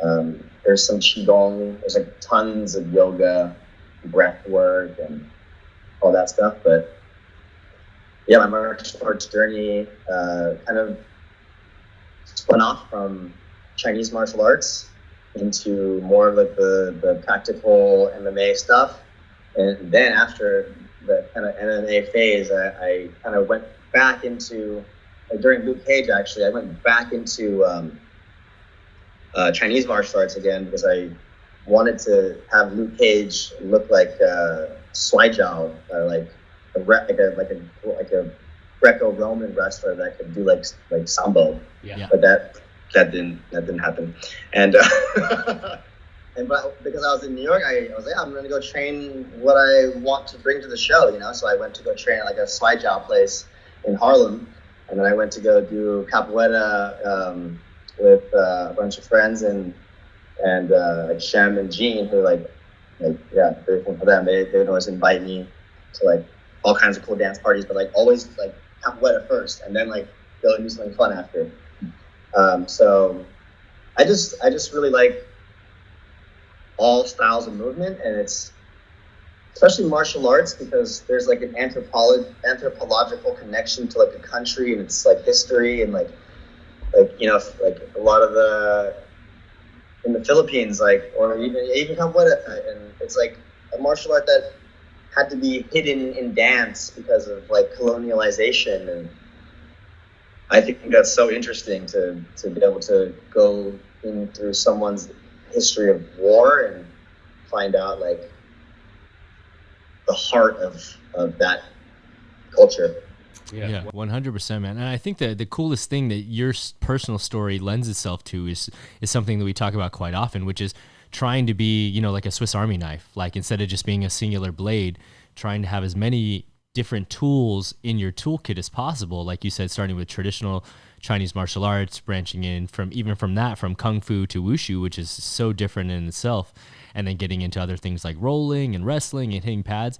There's some qigong. There's like tons of yoga, breath work, and all that stuff. But yeah, my martial arts journey kind of spun off from Chinese martial arts into more of like the practical MMA stuff. And then after the kind of MMA phase, I kind of went back into, like during Luke Cage, actually, I went back into Chinese martial arts again because I wanted to have Luke Cage look like Swai Jiao, like a Greco-Roman wrestler that could do like sambo. Yeah. But that didn't happen. And and but because I was in New York, I was like, I'm going to go train what I want to bring to the show, you know. So I went to go train at like a Swai Jiao place in Harlem, and then I went to go do capoeira with a bunch of friends and like Shem and Gene, who like yeah, very cool for them. They would always invite me to like all kinds of cool dance parties, but like always like capoeira first, and then like go and do something fun after. So I just really like all styles of movement, and it's especially martial arts because there's like an anthropological connection to like a country and its like history and like you know, like a lot of the in the Philippines, like, or even capoeira, and it's like a martial art that had to be hidden in dance because of like colonialization. And I think that's so interesting to be able to go in through someone's history of war and find out like the heart of that culture. Yeah, 100%, man. And I think that the coolest thing that your personal story lends itself to is something that we talk about quite often, which is trying to be, you know, like a Swiss Army knife. Like instead of just being a singular blade, trying to have as many different tools in your toolkit as possible. Like you said, starting with traditional Chinese martial arts, branching in from Kung Fu to Wushu, which is so different in itself, and then getting into other things like rolling and wrestling and hitting pads.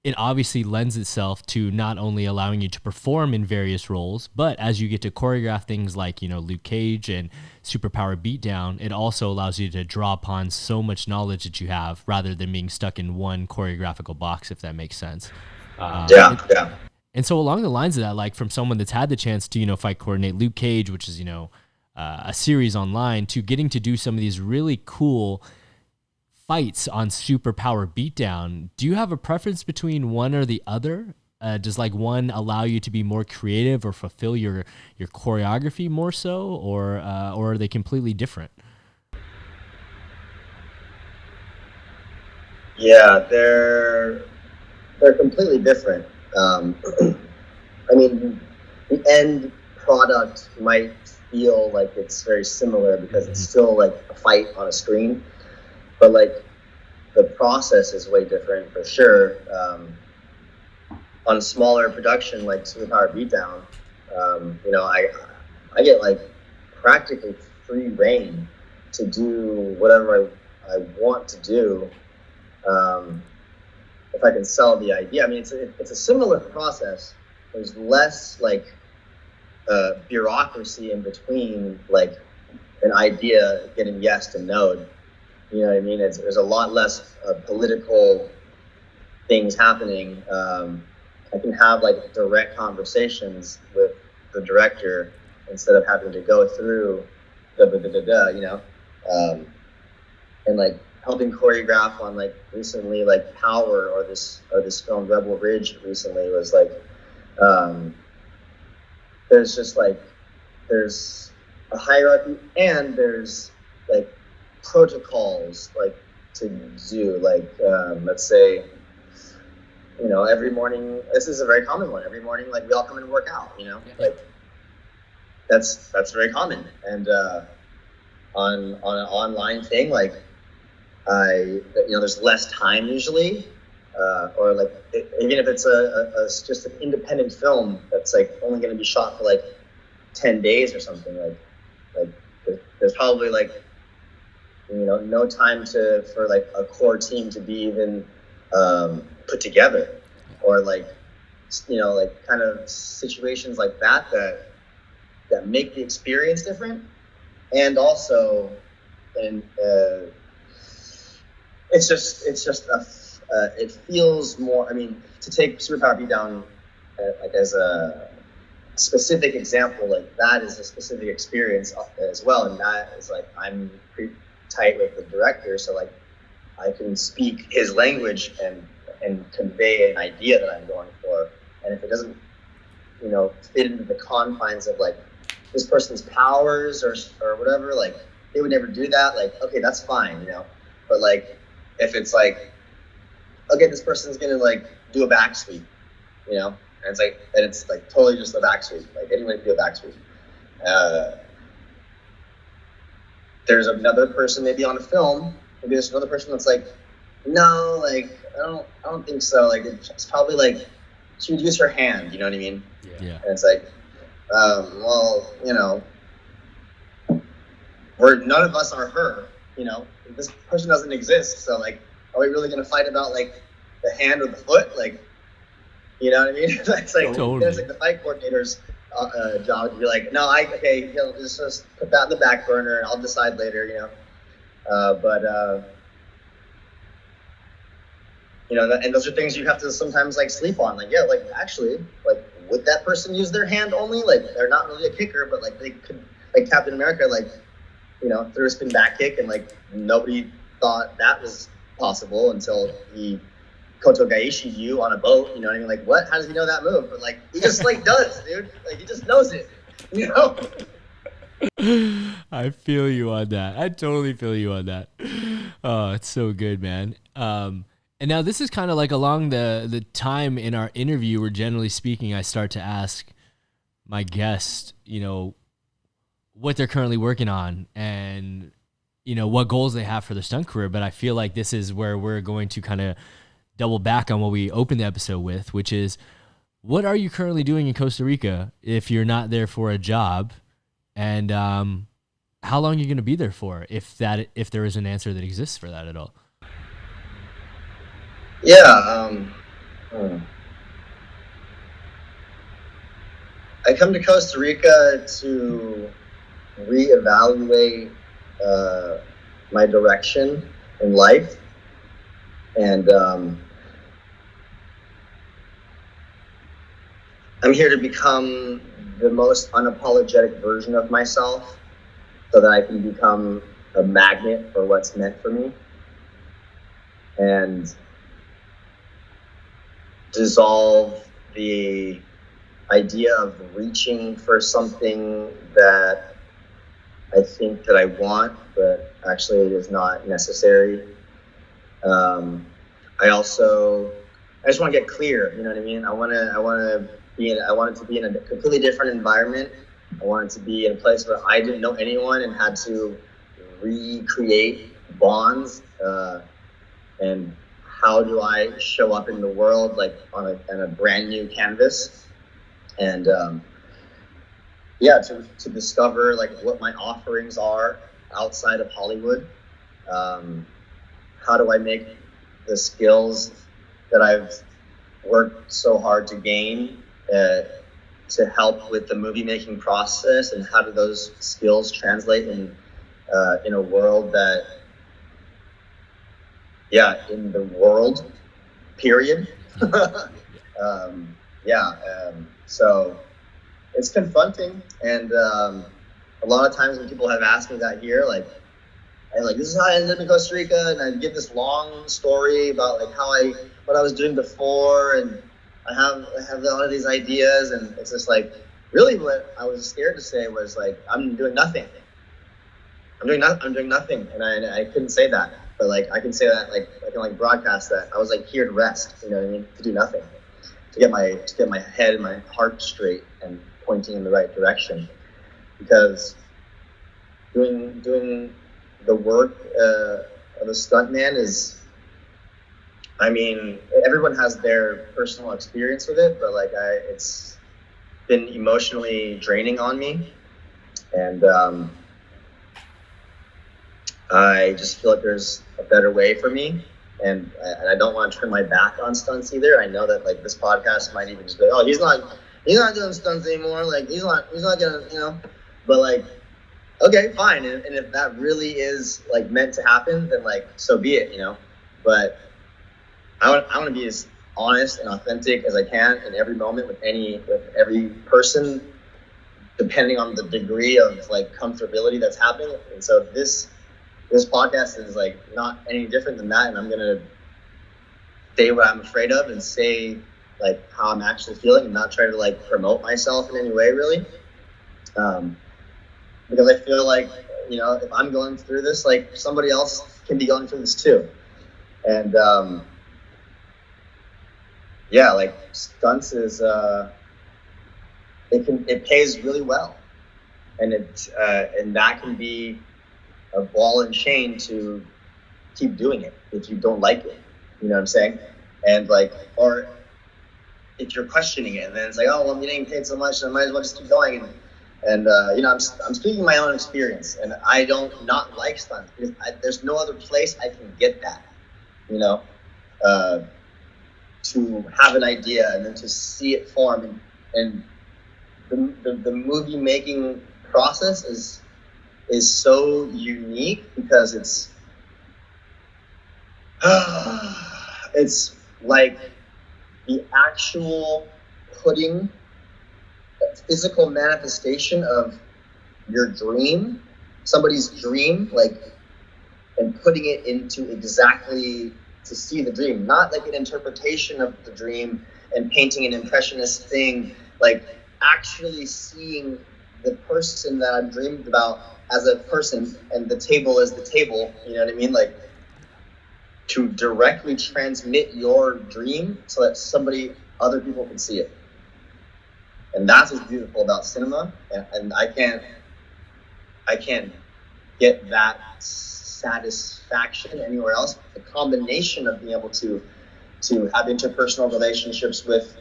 It obviously lends itself to not only allowing you to perform in various roles, but as you get to choreograph things like, you know, Luke Cage and Superpower Beatdown, it also allows you to draw upon so much knowledge that you have rather than being stuck in one choreographical box, if that makes sense. Yeah. And so along the lines of that, like from someone that's had the chance to, you know, fight coordinate Luke Cage, which is, you know, a series online, to getting to do some of these really cool fights on Superpower Beatdown, do you have a preference between one or the other? Does like one allow you to be more creative or fulfill your choreography more so, or are they completely different? Yeah, they're completely different. I mean, the end product might feel like it's very similar because it's still like a fight on a screen, but like the process is way different for sure. On smaller production like Superpower Beatdown, you know, I get like practically free reign to do whatever I want to do. If I can sell the idea, I mean, it's a similar process. There's less like bureaucracy in between, like an idea getting yes to no. You know what I mean? There's a lot less political things happening. I can have like direct conversations with the director instead of having to go through you know, and like helping choreograph on like recently like Power or this film Rebel Ridge recently was like there's just like there's a hierarchy and there's like protocols like to do like let's say, you know, every morning, this is a very common one, every morning like we all come in and work out, you know, like that's very common. And on an online thing, like you know, there's less time usually, or like even if it's a just an independent film that's like only going to be shot for like 10 days or something, like there's probably like, you know, no time for like a core team to be even put together, or like, you know, like kind of situations like that make the experience different. And also, and it's just it feels more, I mean, to take Superpower Beatdown like as a specific example, like that is a specific experience as well, and that is like I'm pretty tight with the director, so like I can speak his language and convey an idea that I'm going for, and if it doesn't, fit into the confines of like this person's powers or whatever, like they would never do that. Like, okay, that's fine, but like if it's like, okay, this person's gonna like do a backsweep, and it's like totally just a backsweep. Like anyone can do a backsweep. There's another person maybe on a film. Maybe there's another person that's like, no, like I don't think so. Like it's probably like she would use her hand. You know what I mean? Yeah. And it's like, well, none of us are her. This person doesn't exist. So like, are we really gonna fight about like the hand or the foot? Like, you know what I mean? That's like, totally. It's like the fight coordinator's job to be like, no, just put that in the back burner and I'll decide later, and those are things you have to sometimes like sleep on. Like, yeah, like actually, like would that person use their hand only? Like they're not really a kicker, but like they could, like Captain America, like, threw a spin back kick and like nobody thought that was possible until he Koto Gaeshi you on a boat, you know what I mean? Like, what? How does he know that move? But like, he just like does, dude. Like, he just knows it, I feel you on that. I totally feel you on that. Oh, it's so good, man. And now this is kind of like along the time in our interview where generally speaking, I start to ask my guest, what they're currently working on and, what goals they have for their stunt career. But I feel like this is where we're going to kind of double back on what we opened the episode with, which is what are you currently doing in Costa Rica if you're not there for a job, and how long are you going to be there for if there is an answer that exists for that at all? Yeah. I come to Costa Rica to reevaluate my direction in life. And I'm here to become the most unapologetic version of myself so that I can become a magnet for what's meant for me and dissolve the idea of reaching for something that I think that I want, but actually it is not necessary. I just want to get clear. You know what I mean? I want it to be in a completely different environment. I want it to be in a place where I didn't know anyone and had to recreate bonds. And how do I show up in the world like on a brand new canvas? And to discover like what my offerings are outside of Hollywood. How do I make the skills that I've worked so hard to gain to help with the movie making process, and how do those skills translate in a world that, in the world, period. So it's confronting, and a lot of times when people have asked me that here, like, this is how I ended up in Costa Rica, and I give this long story about like what I was doing before, and I have all of these ideas, and it's just like, really what I was scared to say was like, I'm doing nothing. I'm doing nothing, and I couldn't say that, but like I can say that, like I can like broadcast that I was like here to rest, you know what I mean, to do nothing, to get my head and my heart straight and pointing in the right direction, because doing the work of a stuntman is, I mean, everyone has their personal experience with it, but like it's been emotionally draining on me, and I just feel like there's a better way for me, and I don't want to turn my back on stunts either. I know that like this podcast might even just be, oh, he's not doing stunts anymore, like he's not gonna, but like, okay, fine, and if that really is like meant to happen, then like so be it, but I want to be as honest and authentic as I can in every moment with every person, depending on the degree of like comfortability that's happening. And so this podcast is like not any different than that. And I'm gonna say what I'm afraid of and say like how I'm actually feeling and not try to like promote myself in any way, really. Because I feel like, you know, if I'm going through this, like somebody else can be going through this too. And yeah, like stunts is it pays really well, and and that can be a ball and chain to keep doing it if you don't like it. You know what I'm saying? And like, or if you're questioning it, and then it's like, oh well, I'm getting paid so much, I might as well just keep going. And you know, I'm speaking my own experience, and I don't not like stunts because there's no other place I can get that. You know, to have an idea and then to see it form, and the movie making process is so unique because it's like the actual putting physical manifestation of your dream, somebody's dream, like, and putting it into exactly to see the dream, not like an interpretation of the dream and painting an impressionist thing, like actually seeing the person that I'm dreamed about as a person and the table is the table, you know what I mean? Like to directly transmit your dream so that other people can see it. And that's what's beautiful about cinema. And I can't get that satisfaction anywhere else. The combination of being able to have interpersonal relationships with,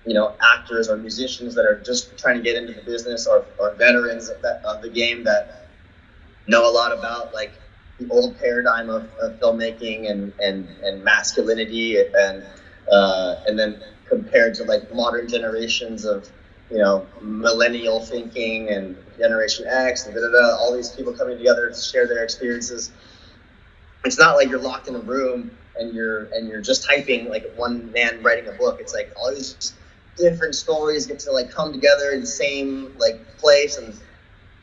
you know, actors or musicians that are just trying to get into the business, or veterans of the game that know a lot about like the old paradigm of filmmaking and masculinity, and then compared to like modern generations of, you know, millennial thinking and Generation X and all these people coming together to share their experiences. It's not like you're locked in a room and you're just typing like one man writing a book. It's like all these different stories get to like come together in the same like place, and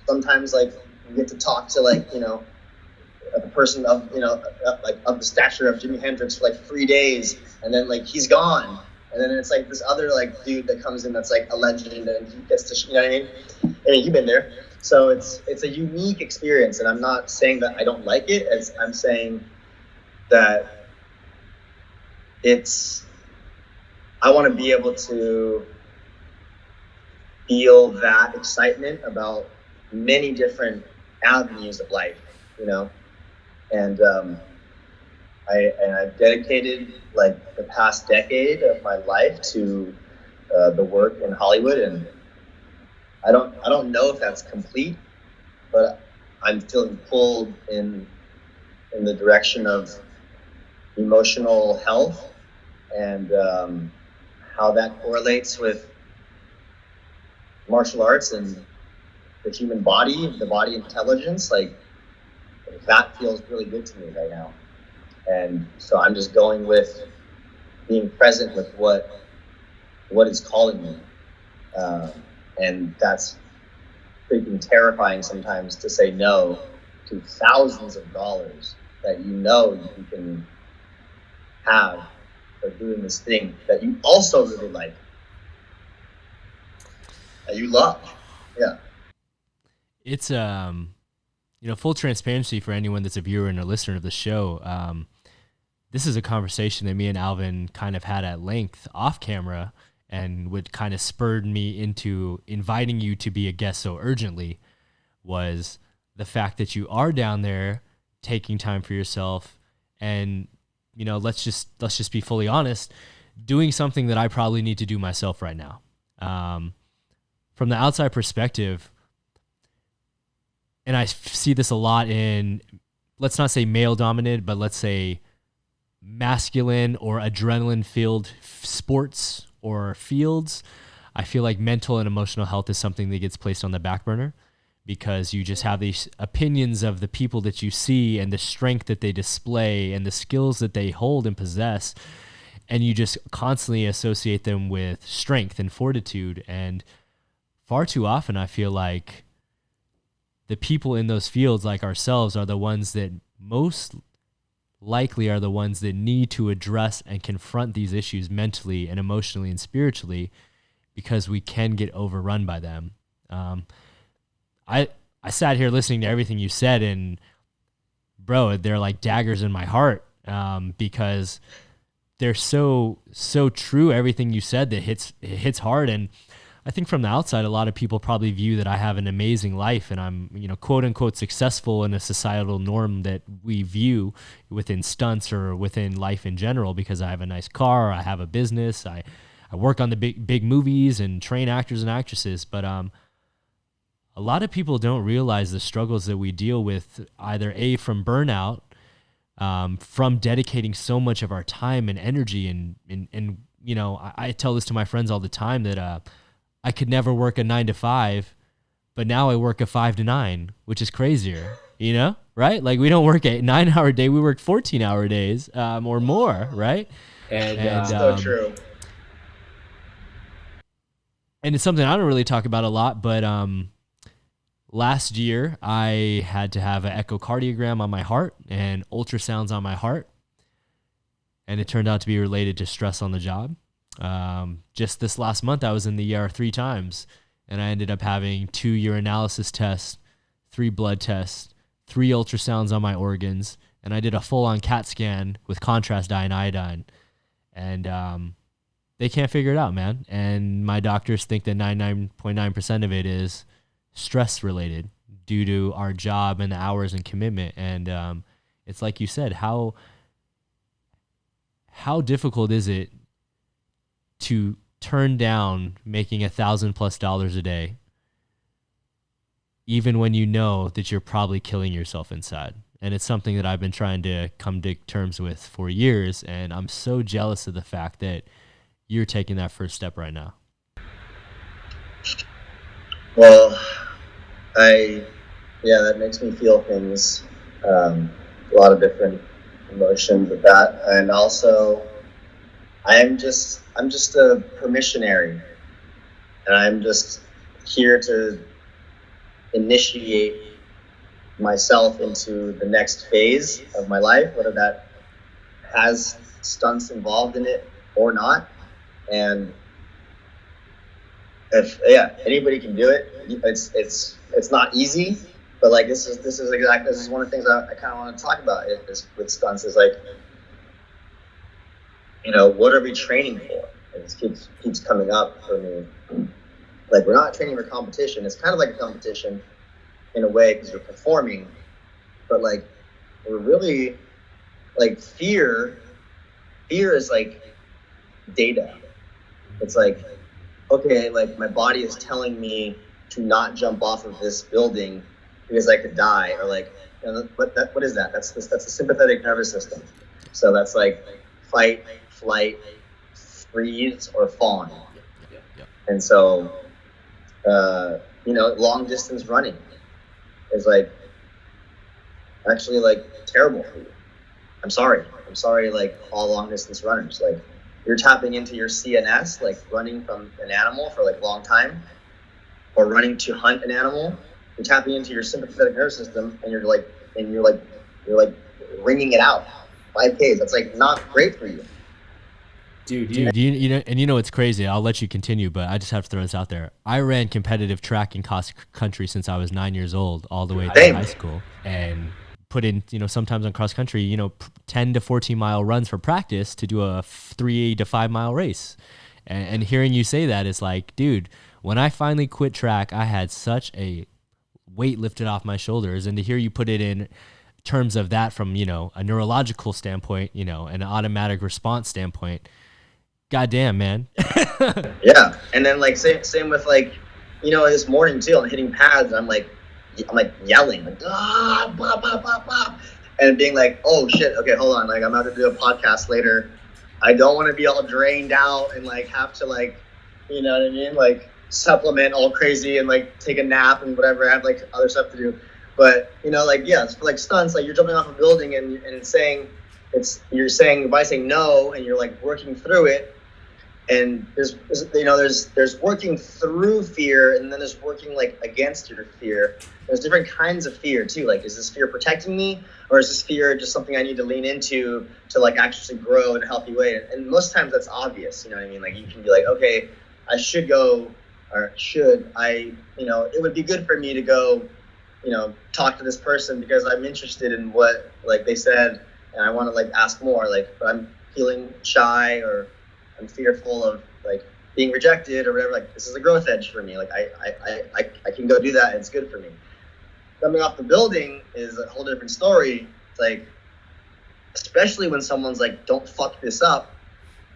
sometimes like you get to talk to like, you know, a person of, you know, like of the stature of Jimi Hendrix for like 3 days, and then like he's gone. And then it's like this other like dude that comes in that's like a legend, and he gets to, you know what I mean? I mean, you've been there. So it's a unique experience, and I'm not saying that I don't like it, as I'm saying that I want to be able to feel that excitement about many different avenues of life, you know? And I've dedicated like the past decade of my life to the work in Hollywood, and I don't know if that's complete, but I'm feeling pulled in the direction of emotional health and how that correlates with martial arts and the human body, the body intelligence. Like that feels really good to me right now. And so I'm just going with being present with what is calling me. And that's freaking terrifying sometimes to say no to thousands of dollars that you know you can have for doing this thing that you also really like, that you love. Yeah. It's, you know, full transparency for anyone that's a viewer and a listener of the show. This is a conversation that me and Alvin kind of had at length off camera, and what kind of spurred me into inviting you to be a guest so urgently was the fact that you are down there taking time for yourself, and, you know, let's just be fully honest, doing something that I probably need to do myself right now. From the outside perspective, and I see this a lot in, let's not say male dominated, but let's say masculine or adrenaline filled sports or fields. I feel like mental and emotional health is something that gets placed on the back burner because you just have these opinions of the people that you see and the strength that they display and the skills that they hold and possess. And you just constantly associate them with strength and fortitude. And far too often, I feel like the people in those fields, like ourselves, are the ones that most likely are the ones that need to address and confront these issues mentally and emotionally and spiritually, because we can get overrun by them. I sat here listening to everything you said, and bro, they're like daggers in my heart, because they're so true. Everything you said that hits hard. And I think from the outside, a lot of people probably view that I have an amazing life and I'm, quote unquote successful in a societal norm that we view within stunts or within life in general, because I have a nice car, I have a business, I work on the big movies and train actors and actresses. But a lot of people don't realize the struggles that we deal with, either from burnout, from dedicating so much of our time and energy. And I tell this to my friends all the time that I could never work a 9 to 5, but now I work a 5 to 9, which is crazier, right? Like we don't work a 9-hour day, we work 14-hour days, or more, right? And so true. And it's something I don't really talk about a lot, but last year I had to have an echocardiogram on my heart and ultrasounds on my heart, and it turned out to be related to stress on the job. Just this last month, I was in the ER 3 times, and I ended up having 2 urinalysis tests, 3 blood tests, 3 ultrasounds on my organs, and I did a full-on CAT scan with contrast dye and iodine. And they can't figure it out, man. And my doctors think that 99.9% of it is stress-related due to our job and the hours and commitment. And it's like you said, how difficult is it to turn down making $1,000+ a day, even when you know that you're probably killing yourself inside? And it's something that I've been trying to come to terms with for years, and I'm so jealous of the fact that you're taking that first step right now. Well, that makes me feel things, a lot of different emotions with that. And also, I'm just a permissionary, and I'm just here to initiate myself into the next phase of my life, whether that has stunts involved in it or not. And if anybody can do it, it's not easy, but like this is one of the things I kind of want to talk about with stunts is like, what are we training for? And this keeps coming up for me. Like, we're not training for competition. It's kind of like a competition in a way because you're performing, but like we're really like fear is like data. It's like, okay, like my body is telling me to not jump off of this building because I could die, or like, what is that? That's the sympathetic nervous system. So that's like fight, flight, freeze, or fawn. And so, long distance running is like actually like terrible for you. I'm sorry, like all long distance runners, like you're tapping into your CNS, like running from an animal for like a long time, or running to hunt an animal. You're tapping into your sympathetic nervous system, and you're wringing it out. 5Ks. That's like not great for you. Dude, it's crazy. I'll let you continue, but I just have to throw this out there. I ran competitive track in cross country since I was 9 years old, all the way through high school, and put in, sometimes on cross country, 10 to 14 mile runs for practice to do a 3 to 5 mile race. And hearing you say that is like, dude, when I finally quit track, I had such a weight lifted off my shoulders. And to hear you put it in terms of that from, a neurological standpoint, an automatic response standpoint, goddamn, man. Yeah. And then like same with like, this morning too, I'm hitting pads, and I'm like yelling, like, blah, blah, blah, blah, and being like, oh shit, okay, hold on, like I'm about to do a podcast later. I don't want to be all drained out and like have to like, you know what I mean? Like supplement all crazy and like take a nap and whatever. I have like other stuff to do. But like for like stunts, like you're jumping off a building and it's saying you're saying by saying no and you're like working through it. And there's working through fear, and then there's working like against your fear. There's different kinds of fear too. Like, is this fear protecting me, or is this fear just something I need to lean into to like actually grow in a healthy way? And most times that's obvious. You know what I mean? Like you can be like, okay, I should go, or should I? It would be good for me to go, talk to this person because I'm interested in what like they said, and I want to like ask more. Like, but I'm feeling shy or I'm fearful of like being rejected or whatever. Like this is a growth edge for me. Like I can go do that. And it's good for me. Coming off the building is a whole different story. It's like, especially when someone's like, don't fuck this up.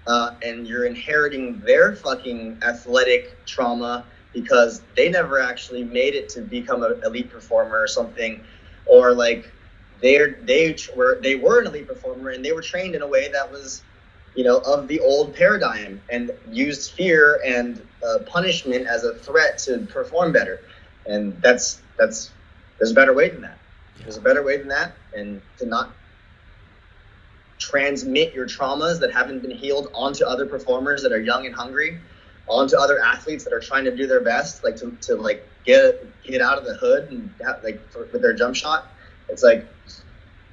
And you're inheriting their fucking athletic trauma because they never actually made it to become an elite performer or something. Or like they were an elite performer and they were trained in a way that was, of the old paradigm and used fear and punishment as a threat to perform better. And there's a better way than that. There's a better way than that. And to not transmit your traumas that haven't been healed onto other performers that are young and hungry, onto other athletes that are trying to do their best, like to like get out of the hood and with their jump shot. It's like,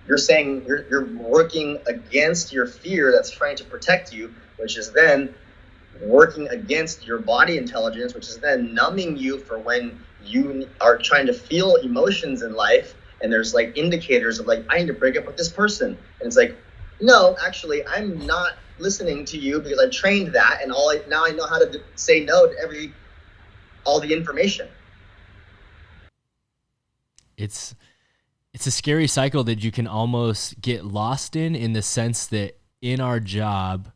you're saying you're working against your fear that's trying to protect you, which is then working against your body intelligence, which is then numbing you for when you are trying to feel emotions in life. And there's like indicators of like, I need to break up with this person. And it's like, no, actually, I'm not listening to you because I trained that. And now I know how to say no to all the information. It's a scary cycle that you can almost get lost in the sense that in our job,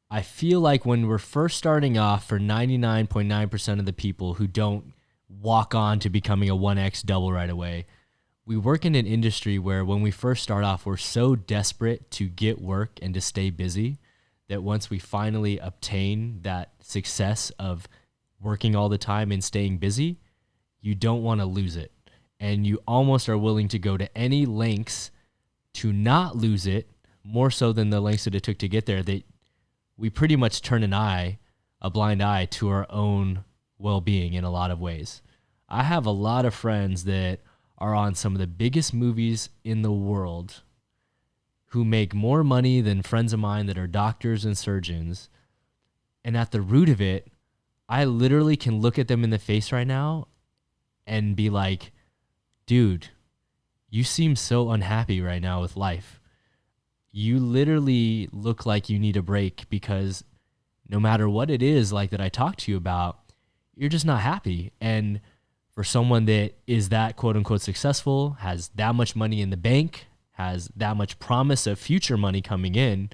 I feel like when we're first starting off, for 99.9% of the people who don't walk on to becoming a 1X double right away, we work in an industry where when we first start off, we're so desperate to get work and to stay busy that once we finally obtain that success of working all the time and staying busy, you don't want to lose it. And you almost are willing to go to any lengths to not lose it, more so than the lengths that it took to get there, that we pretty much turn a blind eye to our own well-being in a lot of ways. I have a lot of friends that are on some of the biggest movies in the world who make more money than friends of mine that are doctors and surgeons. And at the root of it, I literally can look at them in the face right now and be like, dude, you seem so unhappy right now with life. You literally look like you need a break because no matter what it is like that I talk to you about, you're just not happy. And for someone that is that quote unquote successful, has that much money in the bank, has that much promise of future money coming in,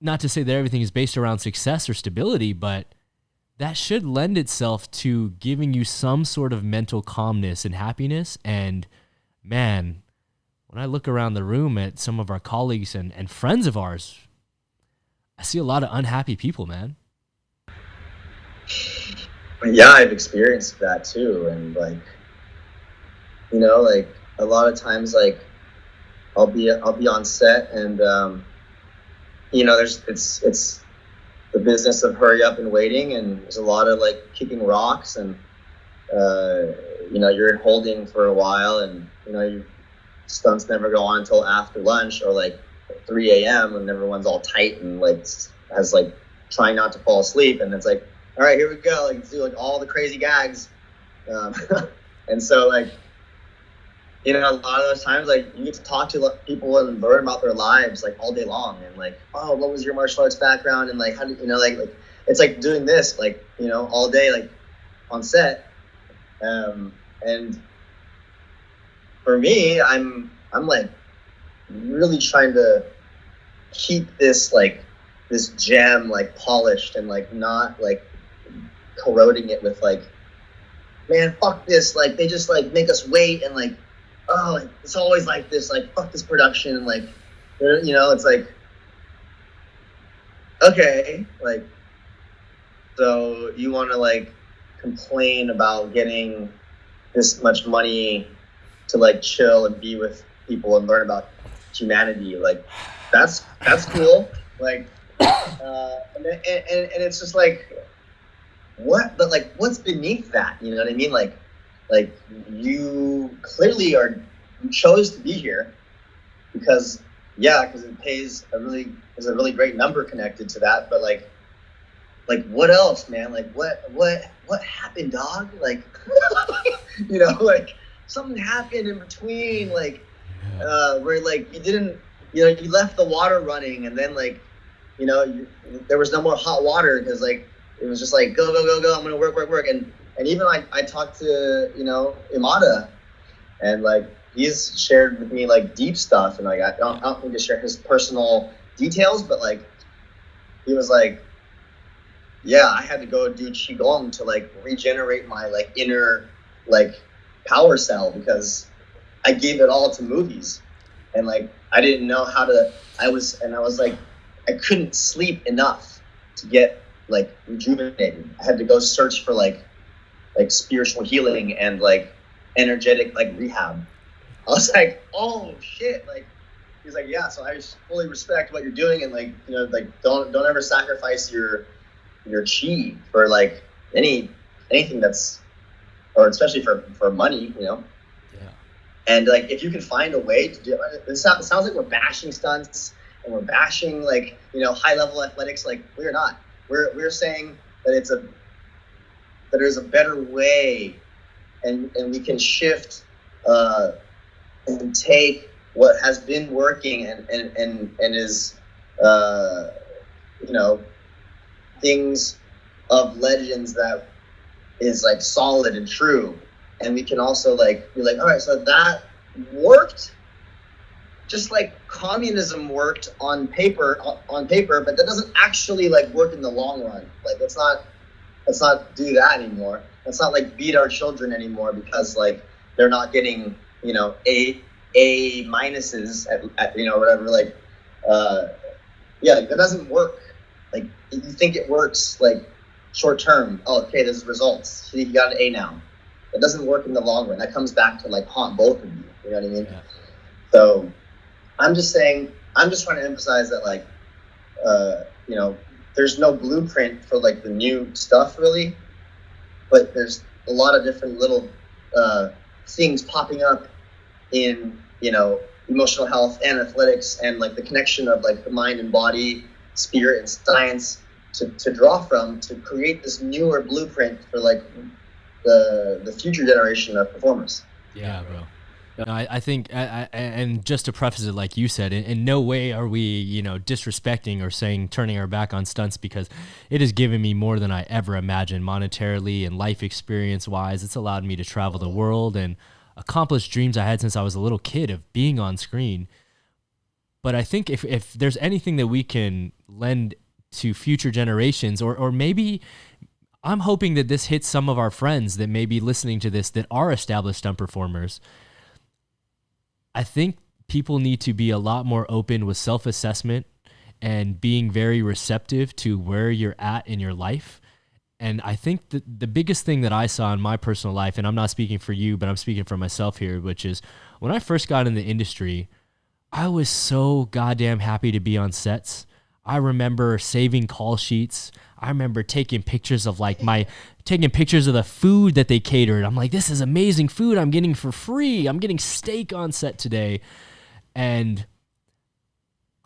not to say that everything is based around success or stability, but that should lend itself to giving you some sort of mental calmness and happiness. And man, when I look around the room at some of our colleagues and friends of ours, I see a lot of unhappy people, man. Yeah, I've experienced that too. And like, like a lot of times, like I'll be on set and, it's the business of hurry up and waiting, and there's a lot of like kicking rocks, and you're in holding for a while, and your stunts never go on until after lunch or like 3 a.m. when everyone's all tight and like has like trying not to fall asleep, and it's like, all right, here we go, like do like all the crazy gags, and so like a lot of those times, like you get to talk to people and learn about their lives like all day long, and like, oh, what was your martial arts background, and like how did like it's like doing this like all day like on set, and for me, I'm like really trying to keep this gem like polished and like not like corroding it with like, man, fuck this, like they just like make us wait, and like, oh, like, it's always like this, like fuck this production, and like it's like, okay, like So you want to like complain about getting this much money to like chill and be with people and learn about humanity. Like that's cool. Like, and it's just like what, but like what's beneath that? You know what I mean? Like you clearly you chose to be here because because it pays there's a really great number connected to that. But like what else, man? Like what happened, dog? Like like something happened in between, like where like you didn't, you left the water running, and then like there was no more hot water because like it was just like go go go go. I'm gonna work, and even like I talked to Imada, and like he's shared with me like deep stuff, and like I don't think to share his personal details, but like he was like, yeah, I had to go do qigong to like regenerate my like inner like power cell because I gave it all to movies, and like I didn't know how to. I was like I couldn't sleep enough to get like rejuvenated. I had to go search for like spiritual healing and like energetic like rehab. I was like, oh shit, like he's like, yeah, so I fully respect what you're doing, and like like don't ever sacrifice your chi for like anything that's, or especially for money. Yeah. And like if you can find a way to do it, it sounds like we're bashing stunts and we're bashing like high level athletics. Like we're not. We're saying that there's a better way, and we can shift and take what has been working and is things of legends that is like solid and true, and we can also like be like, all right, so that worked, just like communism worked on paper, but that doesn't actually like work in the long run. Like let's not do that anymore. Let's not like beat our children anymore because like they're not getting A minuses at whatever, like that doesn't work. Like you think it works like short term. Oh, okay, there's results. So you got an A now. It doesn't work in the long run. That comes back to like haunt both of you. You know what I mean? Yeah. So I'm just trying to emphasize that like there's no blueprint for like the new stuff really, but there's a lot of different little things popping up in emotional health and athletics, and like the connection of like the mind and body, spirit and science to draw from to create this newer blueprint for like the future generation of performers. Yeah, bro. No, I think, and just to preface it, like you said, in no way are we, disrespecting or saying turning our back on stunts, because it has given me more than I ever imagined monetarily and life experience wise. It's allowed me to travel the world and accomplish dreams I had since I was a little kid of being on screen. But I think if there's anything that we can lend to future generations, or maybe I'm hoping that this hits some of our friends that may be listening to this that are established stunt performers. I think people need to be a lot more open with self-assessment and being very receptive to where you're at in your life. And I think that the biggest thing that I saw in my personal life, and I'm not speaking for you, but I'm speaking for myself here, which is when I first got in the industry, I was so goddamn happy to be on sets. I remember saving call sheets. I remember taking pictures of taking pictures of the food that they catered. I'm like, this is amazing food I'm getting for free. I'm getting steak on set today. And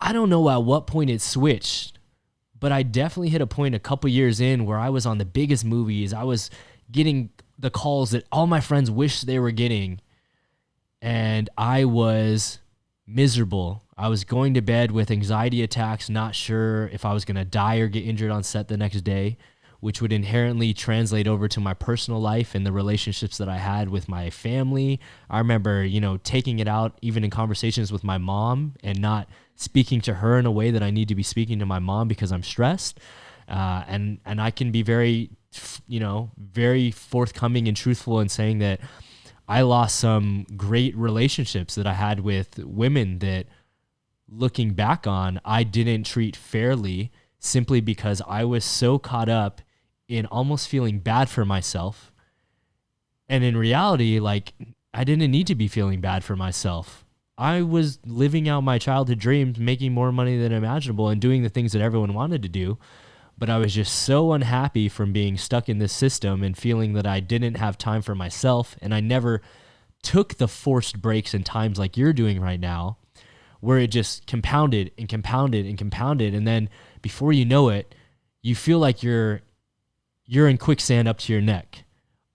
I don't know at what point it switched, but I definitely hit a point a couple years in where I was on the biggest movies. I was getting the calls that all my friends wished they were getting. And I was miserable. I was going to bed with anxiety attacks, not sure if I was going to die or get injured on set the next day, which would inherently translate over to my personal life and the relationships that I had with my family. I remember, taking it out even in conversations with my mom and not speaking to her in a way that I need to be speaking to my mom because I'm stressed. And I can be very, very forthcoming and truthful in saying that I lost some great relationships that I had with women that, looking back on, I didn't treat fairly simply because I was so caught up in almost feeling bad for myself. And in reality, like, I didn't need to be feeling bad for myself. I was living out my childhood dreams, making more money than imaginable and doing the things that everyone wanted to do. But I was just so unhappy from being stuck in this system and feeling that I didn't have time for myself. And I never took the forced breaks in times like you're doing right now, where it just compounded and compounded and compounded. And then before you know it, you feel like you're in quicksand up to your neck.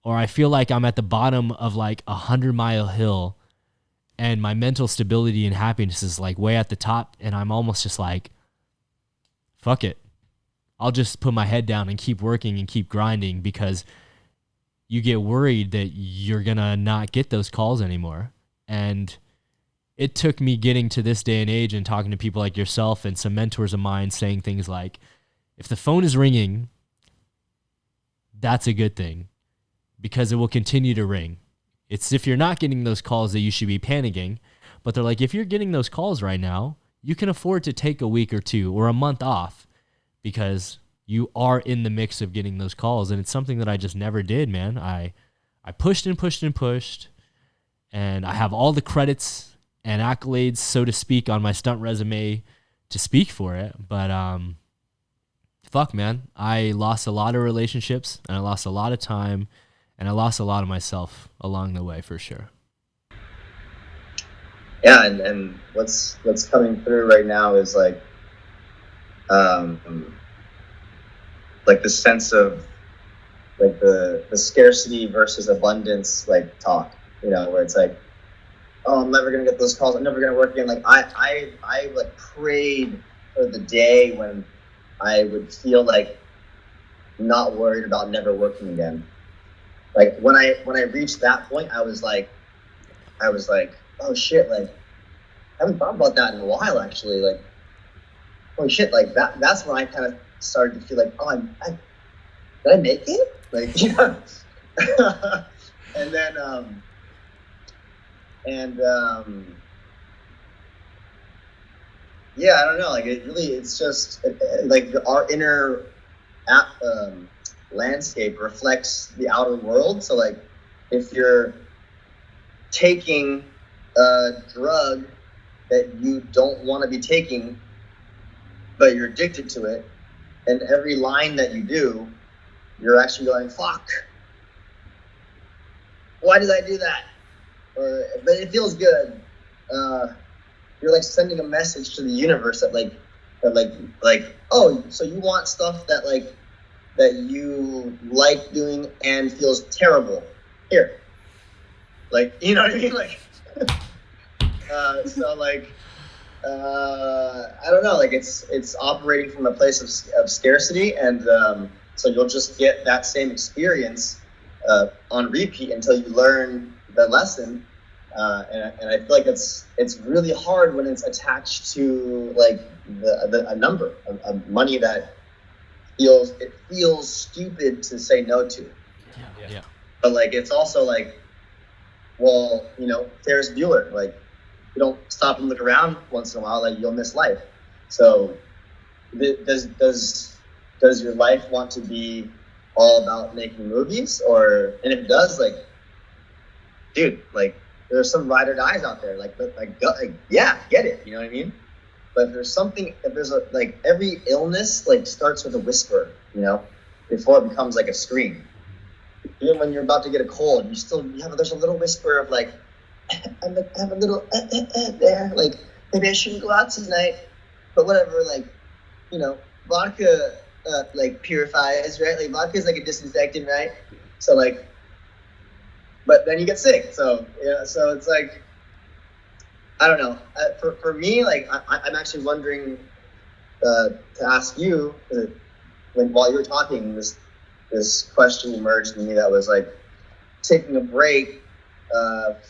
Or I feel like I'm at the bottom of like 100-mile hill and my mental stability and happiness is like way at the top. And I'm almost just like, fuck it. I'll just put my head down and keep working and keep grinding, because you get worried that you're going to not get those calls anymore. And it took me getting to this day and age and talking to people like yourself and some mentors of mine saying things like, if the phone is ringing, that's a good thing, because it will continue to ring. It's if you're not getting those calls that you should be panicking. But they're like, if you're getting those calls right now, you can afford to take a week or two or a month off, because you are in the mix of getting those calls. And it's something that I just never did, man. I pushed and pushed and pushed, and I have all the credits and accolades, so to speak, on my stunt resume to speak for it. But fuck, man, I lost a lot of relationships, and I lost a lot of time, and I lost a lot of myself along the way, for sure. Yeah, and what's coming through right now is like the sense of like the scarcity versus abundance like talk, where it's like, oh, I'm never gonna get those calls, I'm never gonna work again. Like I like prayed for the day when I would feel like not worried about never working again. Like when I reached that point, I was like, oh shit, like I haven't thought about that in a while actually. Like, holy shit, like that's when I kind of started to feel like, oh, did I make it? Like, and then yeah, I don't know, like it's just like our inner landscape reflects the outer world. So like if you're taking a drug that you don't want to be taking, but you're addicted to it, and every line that you do, you're actually going, fuck, why did I do that? But it feels good. You're like sending a message to the universe that like, oh, so you want stuff that you like doing and feels terrible. Here. Like, you know what I mean? Like, so like, I don't know, like it's operating from a place of scarcity, and so you'll just get that same experience on repeat until you learn the lesson, and I feel like it's really hard when it's attached to like a number of money that feels stupid to say no to. Yeah. But like it's also like, well, Ferris Bueller, like, you don't stop and look around once in a while, like you'll miss life. So does your life want to be all about making movies? And if it does, like, dude, like there's some ride or dies out there, like yeah, get it, you know what I mean? But if every illness like starts with a whisper, before it becomes like a scream. Even when you're about to get a cold, there's a little whisper of like, I have a little there, like maybe I shouldn't go out tonight, but whatever, like, vodka like purifies, right? Like vodka is like a disinfectant, right? So like, but then you get sick. So so it's like, I don't know. For me, like I'm actually wondering to ask you, while you were talking, this question emerged in me that was like, taking a break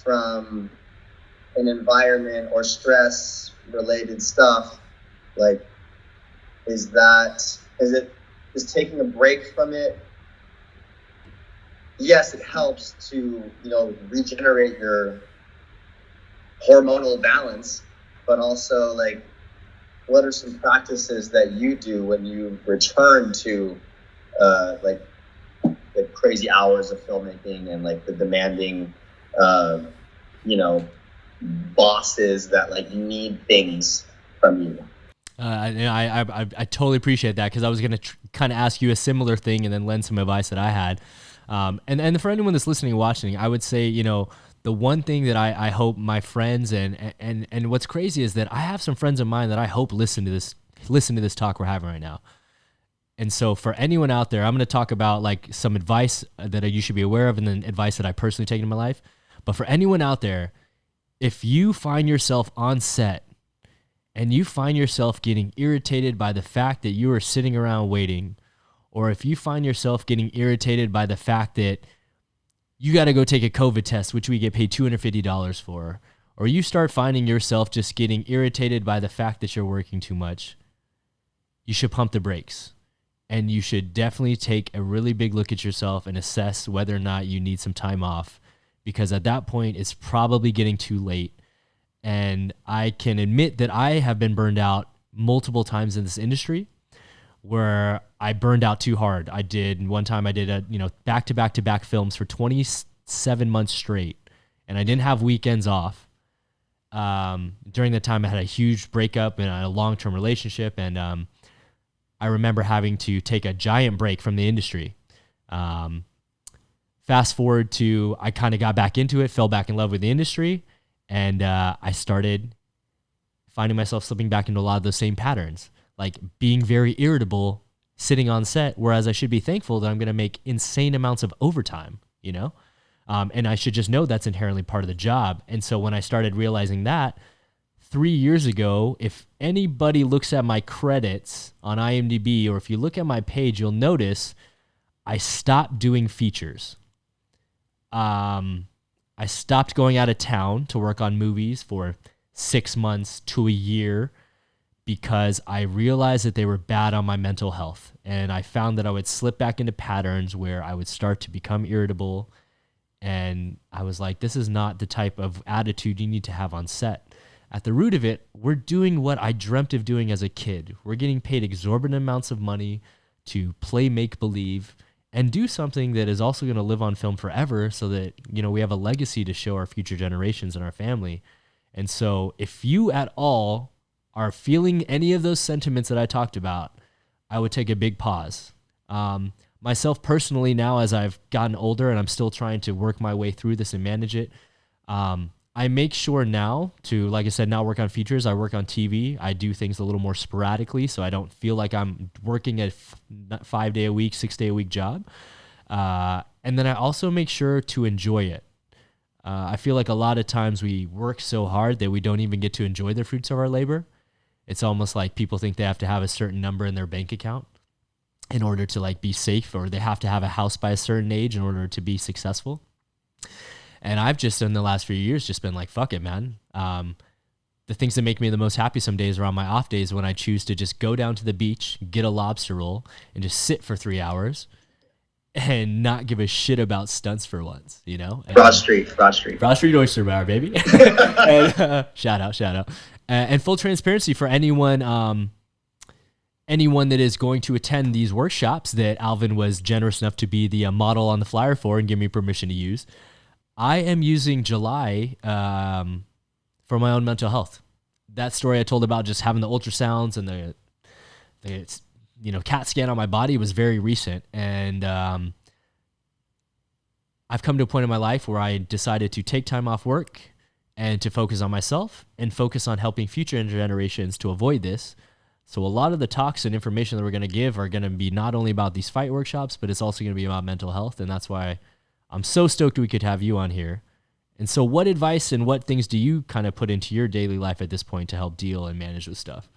from an environment or stress related stuff, like is taking a break from it, yes, it helps to regenerate your hormonal balance, but also like what are some practices that you do when you return to like crazy hours of filmmaking and like the demanding, uh, you know, bosses that like need things from you. I totally appreciate that because I was gonna kind of ask you a similar thing and then lend some advice that I had. And for anyone that's listening and watching, I would say, you know, the one thing that I hope my friends and what's crazy is that I have some friends of mine that I hope listen to this talk we're having right now. And so for anyone out there, I'm going to talk about like some advice that you should be aware of and then advice that I personally take in my life. But for anyone out there, if you find yourself on set and you find yourself getting irritated by the fact that you are sitting around waiting, or if you find yourself getting irritated by the fact that you got to go take a COVID test, which we get paid $250 for, or you start finding yourself just getting irritated by the fact that you're working too much, you should pump the brakes. And you should definitely take a really big look at yourself and assess whether or not you need some time off, because at that point, it's probably getting too late. And I can admit that I have been burned out multiple times in this industry where I burned out too hard. One time I did back-to-back films for 27 months straight, and I didn't have weekends off. During the time I had a huge breakup in a long-term relationship, and I remember having to take a giant break from the industry. Fast forward to, I kind of got back into it, fell back in love with the industry, and I started finding myself slipping back into a lot of those same patterns, like being very irritable sitting on set, whereas I should be thankful that I'm going to make insane amounts of overtime, you know? And I should just know that's inherently part of the job. And so when I started realizing that, 3 years ago, if anybody looks at my credits on IMDb, or if you look at my page, you'll notice I stopped doing features. I stopped going out of town to work on movies for 6 months to a year because I realized that they were bad on my mental health. And I found that I would slip back into patterns where I would start to become irritable. And I was like, this is not the type of attitude you need to have on set. At the root of it, we're doing what I dreamt of doing as a kid. We're getting paid exorbitant amounts of money to play make-believe and do something that is also going to live on film forever so that, you know, we have a legacy to show our future generations and our family. And so if you at all are feeling any of those sentiments that I talked about, I would take a big pause. Myself personally now, as I've gotten older and I'm still trying to work my way through this and manage it, I make sure now to, like I said, not work on features. I work on TV. I do things a little more sporadically so I don't feel like I'm working a 5 day a week, 6 day a week job. And then I also make sure to enjoy it. I feel like a lot of times we work so hard that we don't even get to enjoy the fruits of our labor. It's almost like people think they have to have a certain number in their bank account in order to like be safe, or they have to have a house by a certain age in order to be successful. And I've just, in the last few years, just been like, fuck it, man. The things that make me the most happy some days are on my off days when I choose to just go down to the beach, get a lobster roll, and just sit for 3 hours and not give a shit about stunts for once, you know? Broad Street Oyster Bar, baby. And, shout out. And full transparency for anyone that is going to attend these workshops that Alvin was generous enough to be the model on the flyer for and give me permission to use. I am using July for my own mental health. That story I told about just having the ultrasounds and the CAT scan on my body was very recent. And I've come to a point in my life where I decided to take time off work and to focus on myself and focus on helping future generations to avoid this. So a lot of the talks and information that we're going to give are going to be not only about these fight workshops, but it's also going to be about mental health. And that's why I'm so stoked we could have you on here. And so what advice and what things do you kind of put into your daily life at this point to help deal and manage with stuff?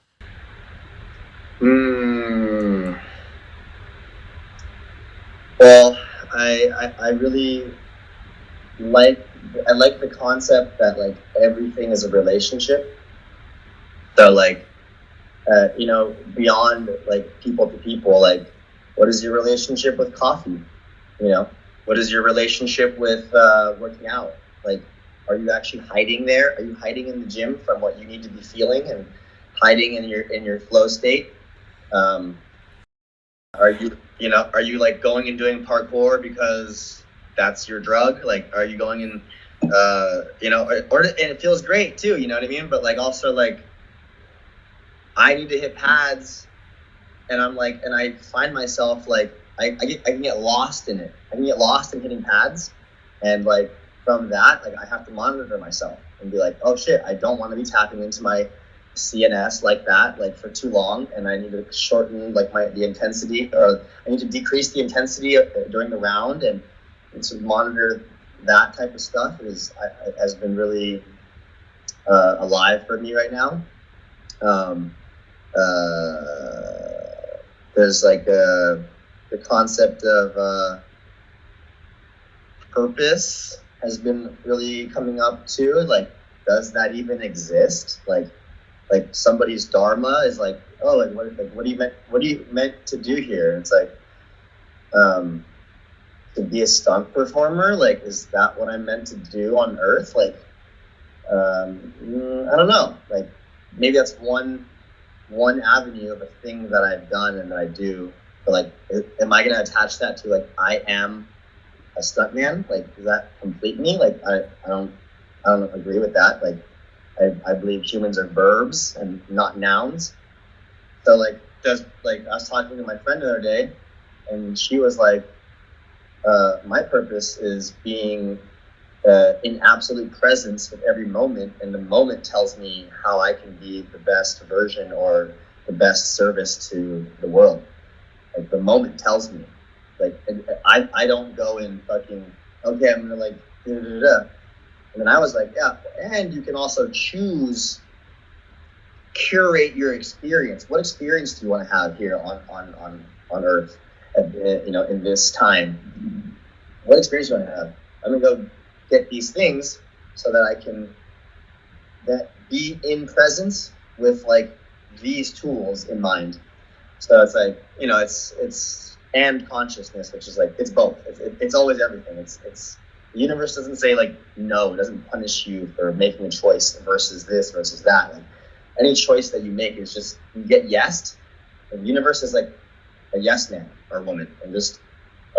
Well, I really like the concept that like everything is a relationship. So like, beyond like people to people, like what is your relationship with coffee? You know, what is your relationship with working out? Like, are you actually hiding there? Are you hiding in the gym from what you need to be feeling and hiding in your flow state? Are you You know, are you like going and doing parkour because that's your drug? Like, are you going and, you know, and it feels great too, you know what I mean? But like, also like, I need to hit pads, and I'm like, and I find myself like, I can get lost in it. I can get lost in hitting pads. And like, from that, like, I have to monitor myself and be like, oh shit, I don't want to be tapping into my CNS like that, like for too long, and I need to shorten like the intensity, or I need to decrease the intensity during the round, and to monitor that type of stuff has been really alive for me right now. Um, there's like the concept of purpose has been really coming up too. Like, does that even exist? Like somebody's dharma is like, oh, like what do you meant to do here? And it's like, to be a stunt performer. Like, is that what I'm meant to do on Earth? Like, I don't know. Like, maybe that's one avenue of a thing that I've done and that I do. But like, am I gonna attach that to like, I am a stuntman? Like, does that complete me? Like, I don't agree with that. Like, I believe humans are verbs and not nouns. So like, I was talking to my friend the other day, and she was like, my purpose is being in absolute presence with every moment, and the moment tells me how I can be the best version or the best service to the world. Like, the moment tells me. Like, I don't go and fucking, okay, I'm gonna like da-da-da-da. And then I was like, yeah, and you can also curate your experience. What experience do you want to have here on Earth, you know, in this time? What experience do you want to have? I'm gonna go get these things so that I can be in presence with like these tools in mind. So it's like, you know, it's and consciousness, which is like, it's both. It's always everything. It's the universe doesn't say like no, it doesn't punish you for making a choice versus this versus that. Like, any choice that you make is just, you get yes, and the universe is like a yes man or woman, and just,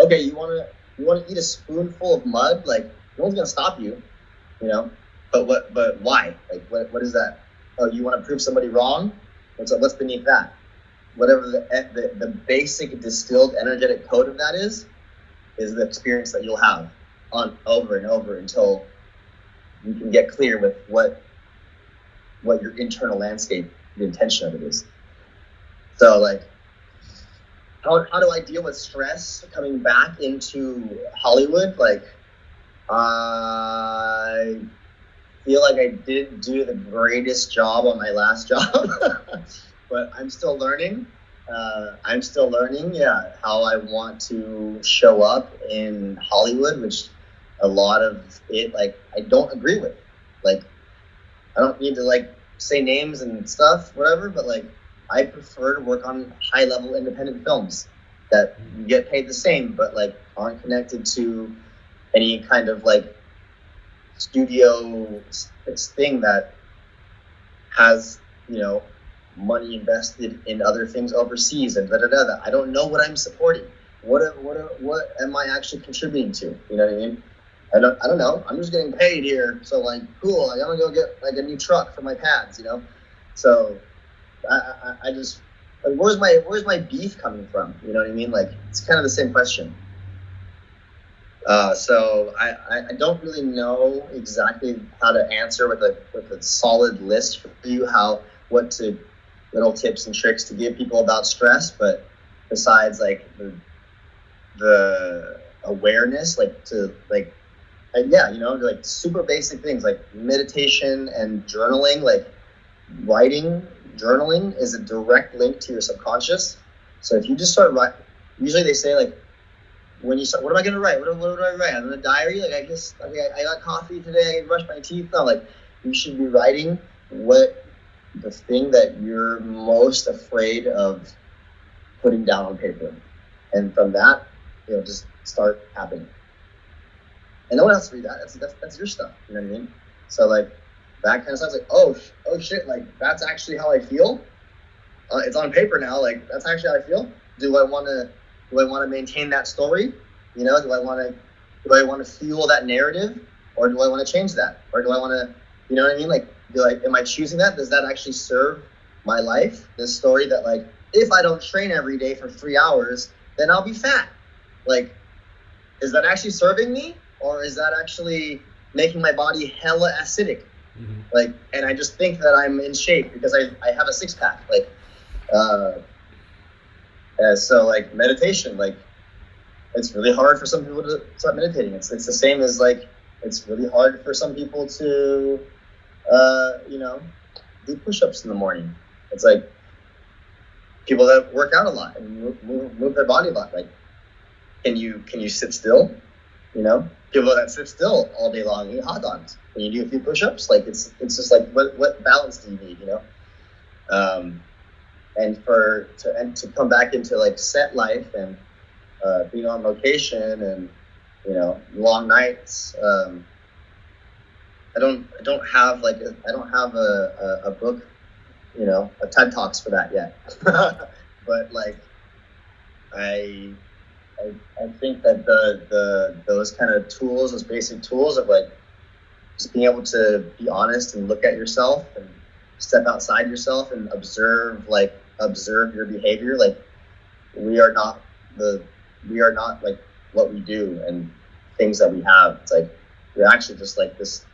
okay, you want to eat a spoonful of mud, like, no one's gonna stop you, you know. But why? Like, what is that? Oh, you want to prove somebody wrong? What's beneath that? Whatever the basic distilled energetic code of that is the experience that you'll have on over and over until you can get clear with what your internal landscape, the intention of it is. So like, how do I deal with stress coming back into Hollywood? Like, I feel like I didn't do the greatest job on my last job, but I'm still learning. Yeah, how I want to show up in Hollywood, which a lot of it, like, I don't agree with. Like, I don't need to like say names and stuff, whatever, but like, I prefer to work on high level independent films that get paid the same, but like aren't connected to any kind of like studio thing that has, you know, money invested in other things overseas and that I don't know what I'm supporting. What am I actually contributing to? You know what I mean? I don't know. I'm just getting paid here, so like, cool. I'm gonna go get like a new truck for my pads, you know. So I just, like, where's my beef coming from? You know what I mean? Like, it's kind of the same question. So I don't really know exactly how to answer with a solid list for you, little tips and tricks to give people about stress, but besides like the awareness, like to like, yeah, you know, like super basic things like meditation and journaling. Like, journaling is a direct link to your subconscious. So if you just start writing, usually they say like, when you start, what am I going to write? What do I write? I'm in a diary. Like, I got coffee today, I brushed my teeth. No, like, you should be writing what the thing that you're most afraid of putting down on paper. And from that, you know, just start happening. And no one else to read that. That's your stuff. You know what I mean? So like, that kind of stuff's like, oh shit, like, that's actually how I feel. It's on paper now. Like, that's actually how I feel. Do I want to Do I want to maintain that story? You know, do I want to fuel that narrative, or do I want to change that, or do I want to, you know what I mean? Like, am I choosing that? Does that actually serve my life? This story that, like, if I don't train every day for 3 hours, then I'll be fat. Like, is that actually serving me, or is that actually making my body hella acidic? Mm-hmm. Like, and I just think that I'm in shape because I have a six pack. Like, so like meditation, like, it's really hard for some people to start meditating. It's the same as, like, it's really hard for some people to, you know, do push-ups in the morning. It's like people that work out a lot and move their body a lot. Like, can you sit still? You know, people that sit still all day long eat hot dogs. When you do a few push-ups, like, it's just like, what balance do you need? You know, and to come back into, like, set life and being on location and, you know, long nights. I don't have like I don't have a book, you know, a TED Talks for that yet. But like I I think that those kind of tools, those basic tools of, like, just being able to be honest and look at yourself and step outside yourself and observe your behavior. Like, we are not like what we do and things that we have. It's like we're actually just like this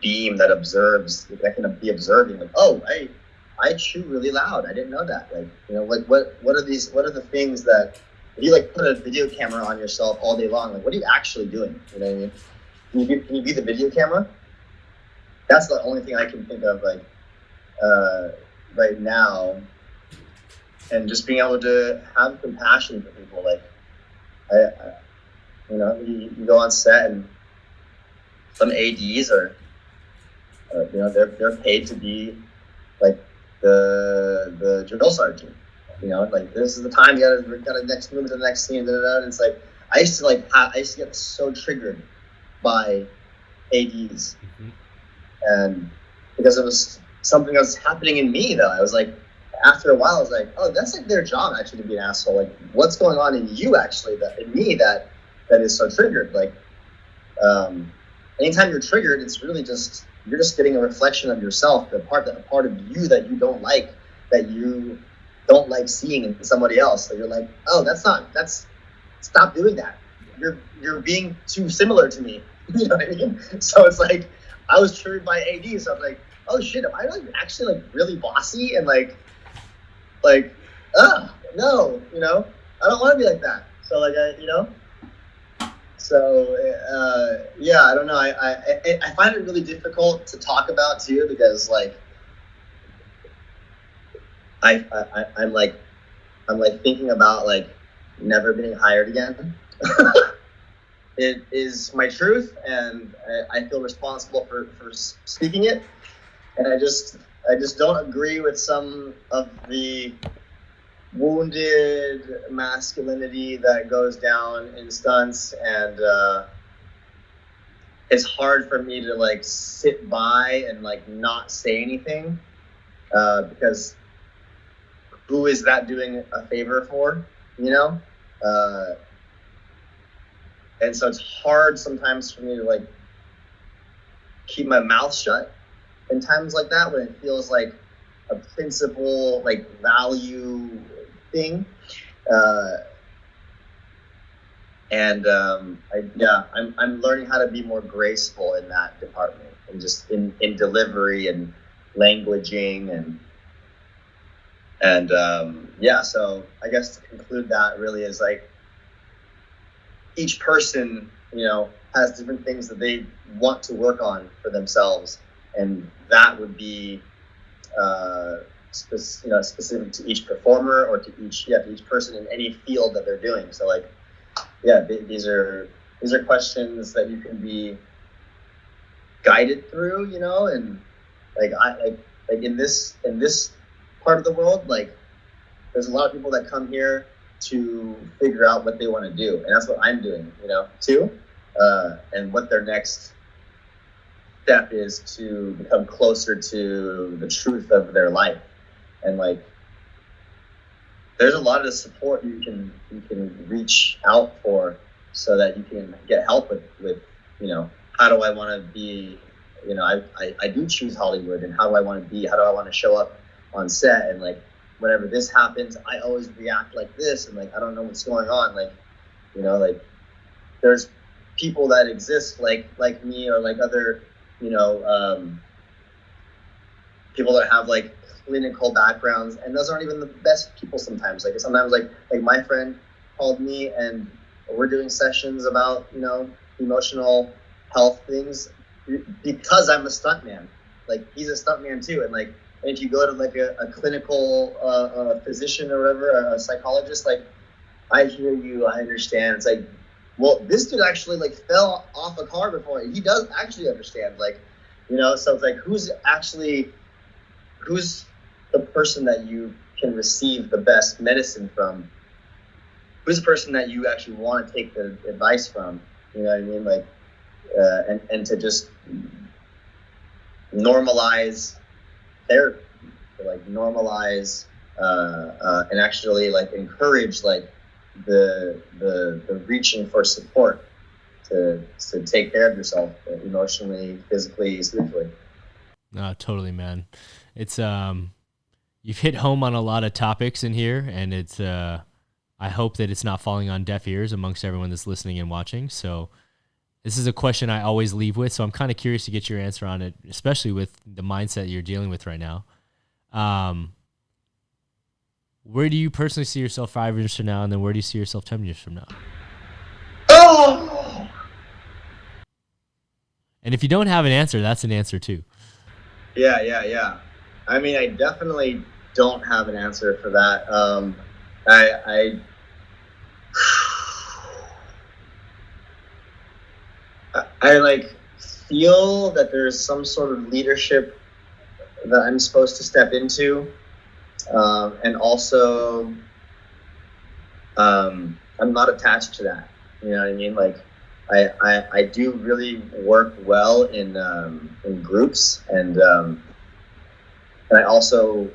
beam that observes, that can be observing. Like, oh, I chew really loud. I didn't know that. Like, you know, what are the things that, if you, like, put a video camera on yourself all day long, like, what are you actually doing? You know what I mean? Can you be the video camera? That's the only thing I can think of, like, right now. And just being able to have compassion for people. Like, you know, you go on set and some ADs are you know, they're paid to be like the drill sergeant. You know, like, this is the time we gotta next move to the next scene. And it's like I used to get so triggered by ADs, and because it was something that was happening in me, though. I was like, after a while, I was like, oh, that's like their job actually to be an asshole. Like, what's going on in you actually, that in me that is so triggered? Like, anytime you're triggered, it's really just, you're just getting a reflection of yourself, a part of you that you don't like, seeing in somebody else. So you're like, oh, stop doing that. You're being too similar to me. You know what I mean? So it's like, I was triggered by AD, so I was like, oh shit, am I, like, actually, like, really bossy and like, no, you know, I don't want to be like that. So, like, you know, so yeah, I don't know. I find it really difficult to talk about too, because, like, I'm like thinking about, like, never being hired again. It is my truth, and I feel responsible for speaking it. And I just don't agree with some of the wounded masculinity that goes down in stunts, and it's hard for me to, like, sit by and, like, not say anything, because who is that doing a favor for, you know? And so it's hard sometimes for me to, like, keep my mouth shut in times like that, when it feels like a principle, like, value thing. I'm learning how to be more graceful in that department, and just in delivery and languaging, and so I guess to conclude, that really is, like, each person, you know, has different things that they want to work on for themselves, and that would be specific to each performer, or to each person in any field that they're doing. So, like, these are questions that you can be guided through, you know. And like in this part of the world, like, there's a lot of people that come here to figure out what they want to do, and that's what I'm doing, you know, too, and what their next step is to become closer to the truth of their life. And, like, there's a lot of support you can reach out for, so that you can get help with how do I want to be. I do choose Hollywood, and how do I want to be, how do I want to show up on set, and like whenever this happens I always react like this, and like I don't know what's going on, like like there's people that exist like me, or like other people that have like clinical backgrounds, and those aren't even the best people sometimes. Like sometimes like my friend called me, and we're doing sessions about emotional health things, because I'm a stuntman. Like he's a stuntman too, and like if you go to like a clinical physician or whatever, a psychologist, like I hear you, I understand. It's like, well, this dude actually like fell off a car before. He does actually understand, like so it's like who's the person that you can receive the best medicine from? Who's the person that you actually want to take the advice from? You know what I mean? Like, and to just normalize therapy, to like normalize and actually like encourage like the reaching for support to take care of yourself emotionally, physically, spiritually. Totally, man. It's you've hit home on a lot of topics in here, and it's I hope that it's not falling on deaf ears amongst everyone that's listening and watching. So this is a question I always leave with, so I'm kind of curious to get your answer on it, especially with the mindset you're dealing with right now. Where do you personally see yourself 5 years from now, and then where do you see yourself 10 years from now? Oh! And if you don't have an answer, that's an answer too. Yeah. I mean, I definitely don't have an answer for that. I like feel that there's some sort of leadership that I'm supposed to step into, and also I'm not attached to that. You know what I mean? Like I do really work well in groups, and I also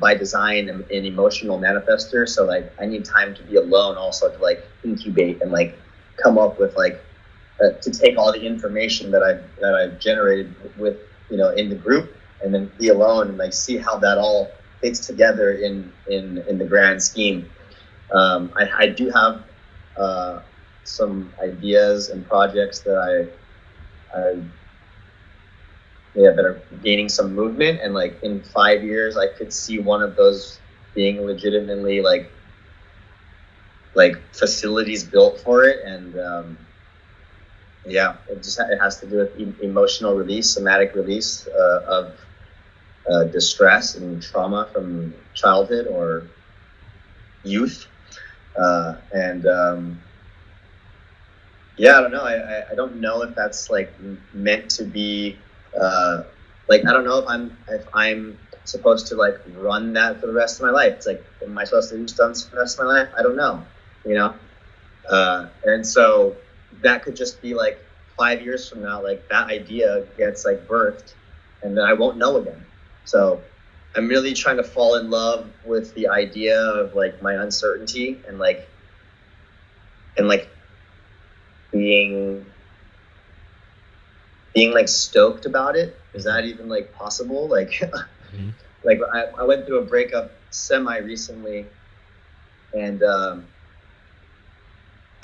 by design am an emotional manifester. So like I need time to be alone, also to like incubate and like come up with like to take all the information that I've generated with in the group, and then be alone and like see how that all fits together in the grand scheme. I do have some ideas and projects that that are gaining some movement, and like in 5 years I could see one of those being legitimately like facilities built for it. And it has to do with emotional release, somatic release of distress and trauma from childhood or youth. I don't know. I don't know if that's like meant to be I don't know if I'm supposed to like run that for the rest of my life. It's like, am I supposed to do stunts for the rest of my life? I don't know, and so that could just be like 5 years from now, like that idea gets like birthed, and then I won't know again. So I'm really trying to fall in love with the idea of like my uncertainty, and like being like stoked about it. Is that even like possible? Like, mm-hmm. Like I went through a breakup semi recently, and I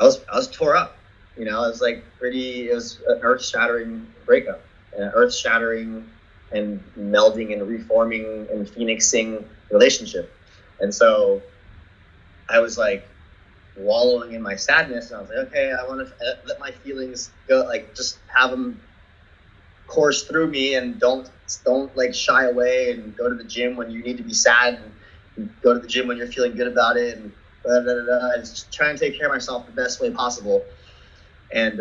was tore up. It was like it was an earth shattering breakup, an earth shattering and melding and reforming and phoenixing relationship. And so I was like wallowing in my sadness, and I was like, okay, I want to let my feelings go, like just have them course through me, and don't like shy away, and go to the gym when you need to be sad, and go to the gym when you're feeling good about it, and I was just trying to take care of myself the best way possible. And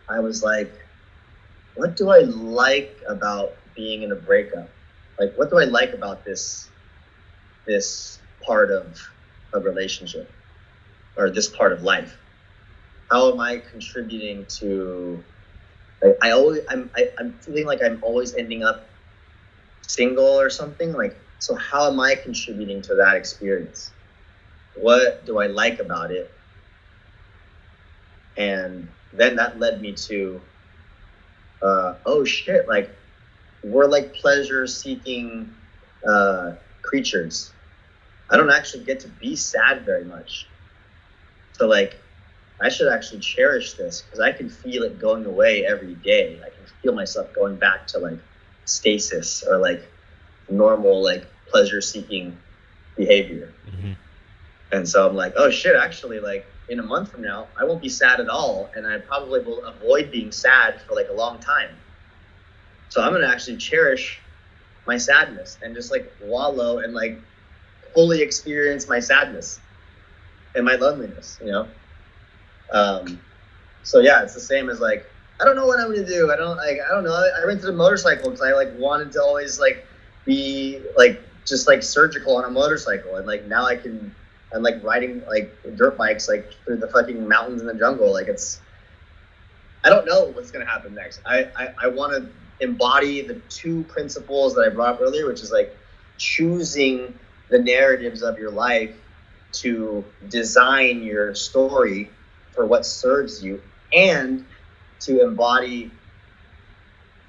I was like, what do I like about being in a breakup? Like, what do I like about this part of a relationship, or this part of life? How am I contributing to? Like, I'm feeling like I'm always ending up single or something. Like So how am I contributing to that experience? What do I like about it? And then that led me to, oh shit, like we're like pleasure seeking creatures. I don't actually get to be sad very much. So like, I should actually cherish this because I can feel it going away every day. I can feel myself going back to like stasis or like normal, like pleasure seeking behavior. Mm-hmm. And so I'm like, oh shit, actually, like in a month from now, I won't be sad at all. And I probably will avoid being sad for like a long time. So I'm going to actually cherish my sadness and just like wallow and like fully experience my sadness and my loneliness, you know? So yeah, it's the same as like, I don't know what I'm going to do. I don't know. I rented a motorcycle because I like wanted to always like be like, just like surgical on a motorcycle. And like, now I'm like riding like dirt bikes, like through the fucking mountains in the jungle. Like I don't know what's going to happen next. I want to embody the two principles that I brought up earlier, which is like choosing the narratives of your life to design your story for what serves you, and to embody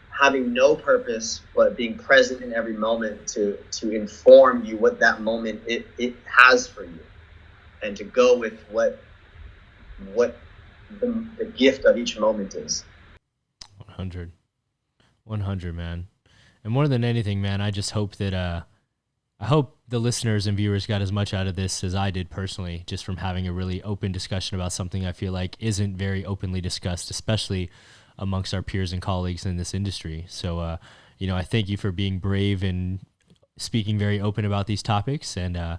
having no purpose but being present in every moment to inform you what that moment it has for you, and to go with what the gift of each moment is. 100 man. And more than anything, man, I just hope that I hope the listeners and viewers got as much out of this as I did personally, just from having a really open discussion about something I feel like isn't very openly discussed, especially amongst our peers and colleagues in this industry. So, I thank you for being brave and speaking very open about these topics. And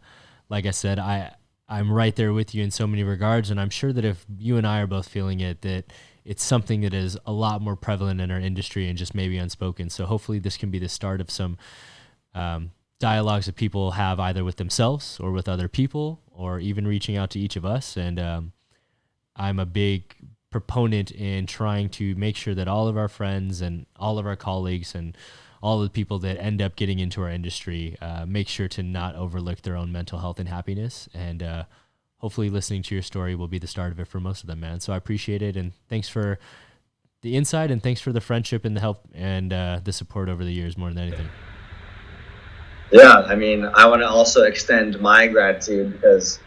like I said, I'm right there with you in so many regards. And I'm sure that if you and I are both feeling it, that it's something that is a lot more prevalent in our industry and just maybe unspoken. So hopefully this can be the start of some dialogues that people have either with themselves or with other people, or even reaching out to each of us. And I'm a big proponent in trying to make sure that all of our friends and all of our colleagues and all the people that end up getting into our industry make sure to not overlook their own mental health and happiness. And hopefully listening to your story will be the start of it for most of them, man. So I appreciate it. And thanks for the insight, and thanks for the friendship and the help and the support over the years more than anything. Yeah, I mean, I want to also extend my gratitude because,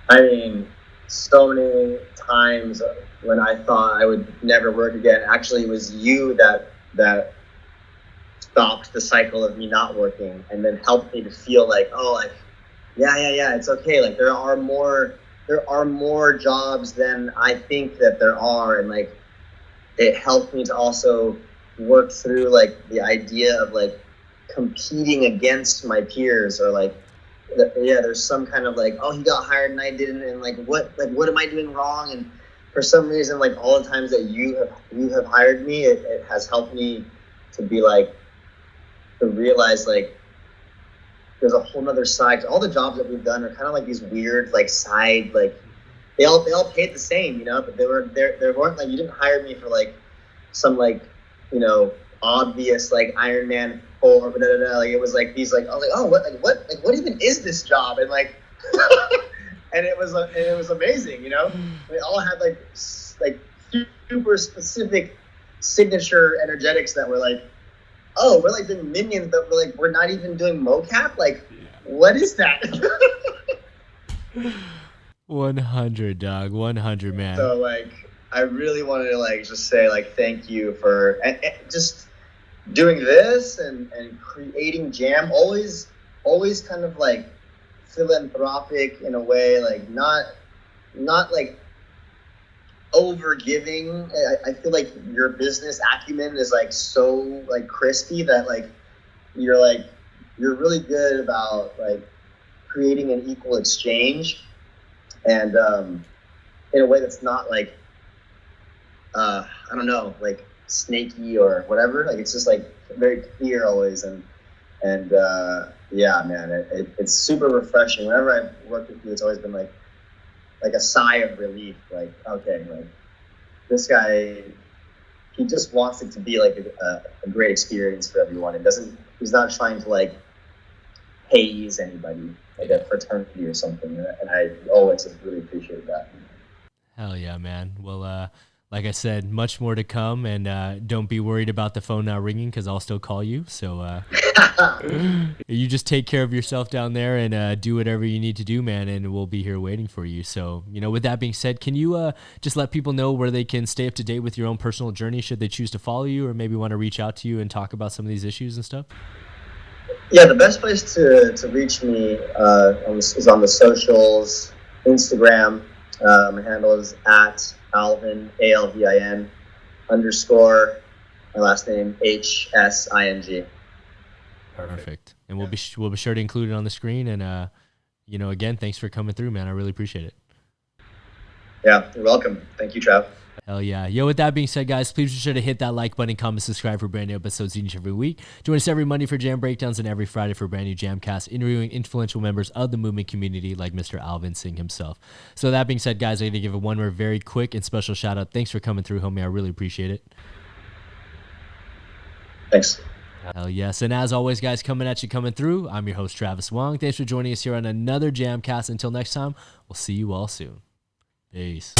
I mean, so many times when I thought I would never work again, actually it was you that stopped the cycle of me not working and then helped me to feel like, oh, like, yeah, it's okay. Like there are more jobs than I think that there are. And like, it helped me to also work through like the idea of like competing against my peers, or like, there's some kind of like, oh, he got hired and I didn't, and like what am I doing wrong? And for some reason, like all the times that you have hired me, it has helped me to be like, to realize like there's a whole nother side. All the jobs that we've done are kind of like these weird like side, like they all paid the same, but they weren't like, you didn't hire me for like some like, obvious like Iron Man or like it was like these like, I was like, oh, what even is this job? And like and it was amazing, they all had like super specific signature energetics that were like, oh, we're like doing minions, but we're not even doing mocap. Like, what is that? 100, dog. 100, man. So like, I really wanted to like just say like thank you for and just doing this and creating Jam. Always kind of like philanthropic in a way, like not like over giving. I feel like your business acumen is like so like crispy that like you're really good about like creating an equal exchange, and in a way that's not like I don't know, like snaky or whatever. Like it's just like very clear always, and yeah, man, it's super refreshing. Whenever I've worked with you, it's always been like a sigh of relief. Like, okay, like this guy, he just wants it to be like a great experience for everyone. He's not trying to like haze anybody, like a fraternity or something. And I always really appreciate that. Hell yeah, man. Well, like I said, much more to come, and don't be worried about the phone not ringing because I'll still call you. So you just take care of yourself down there and do whatever you need to do, man, and we'll be here waiting for you. So, with that being said, can you just let people know where they can stay up to date with your own personal journey should they choose to follow you or maybe want to reach out to you and talk about some of these issues and stuff? Yeah, the best place to reach me is on the socials, Instagram. My handle is at Alvin, ALVIN, _ my last name, HSING. Perfect. And we'll be sure to include it on the screen. And, again, thanks for coming through, man. I really appreciate it. Yeah, you're welcome. Thank you, Trav. Hell yeah. Yo, with that being said, guys, please be sure to hit that like button, comment, subscribe for brand new episodes each and every week. Join us every Monday for Jam Breakdowns and every Friday for brand new Jamcast, interviewing influential members of the movement community like Mr. Alvin Singh himself. So that being said, guys, I'm going to give it one more very quick and special shout out. Thanks for coming through, homie. I really appreciate it. Thanks. Hell yes. And as always, guys, coming through, I'm your host, Travis Wong. Thanks for joining us here on another Jamcast. Until next time, we'll see you all soon. Peace.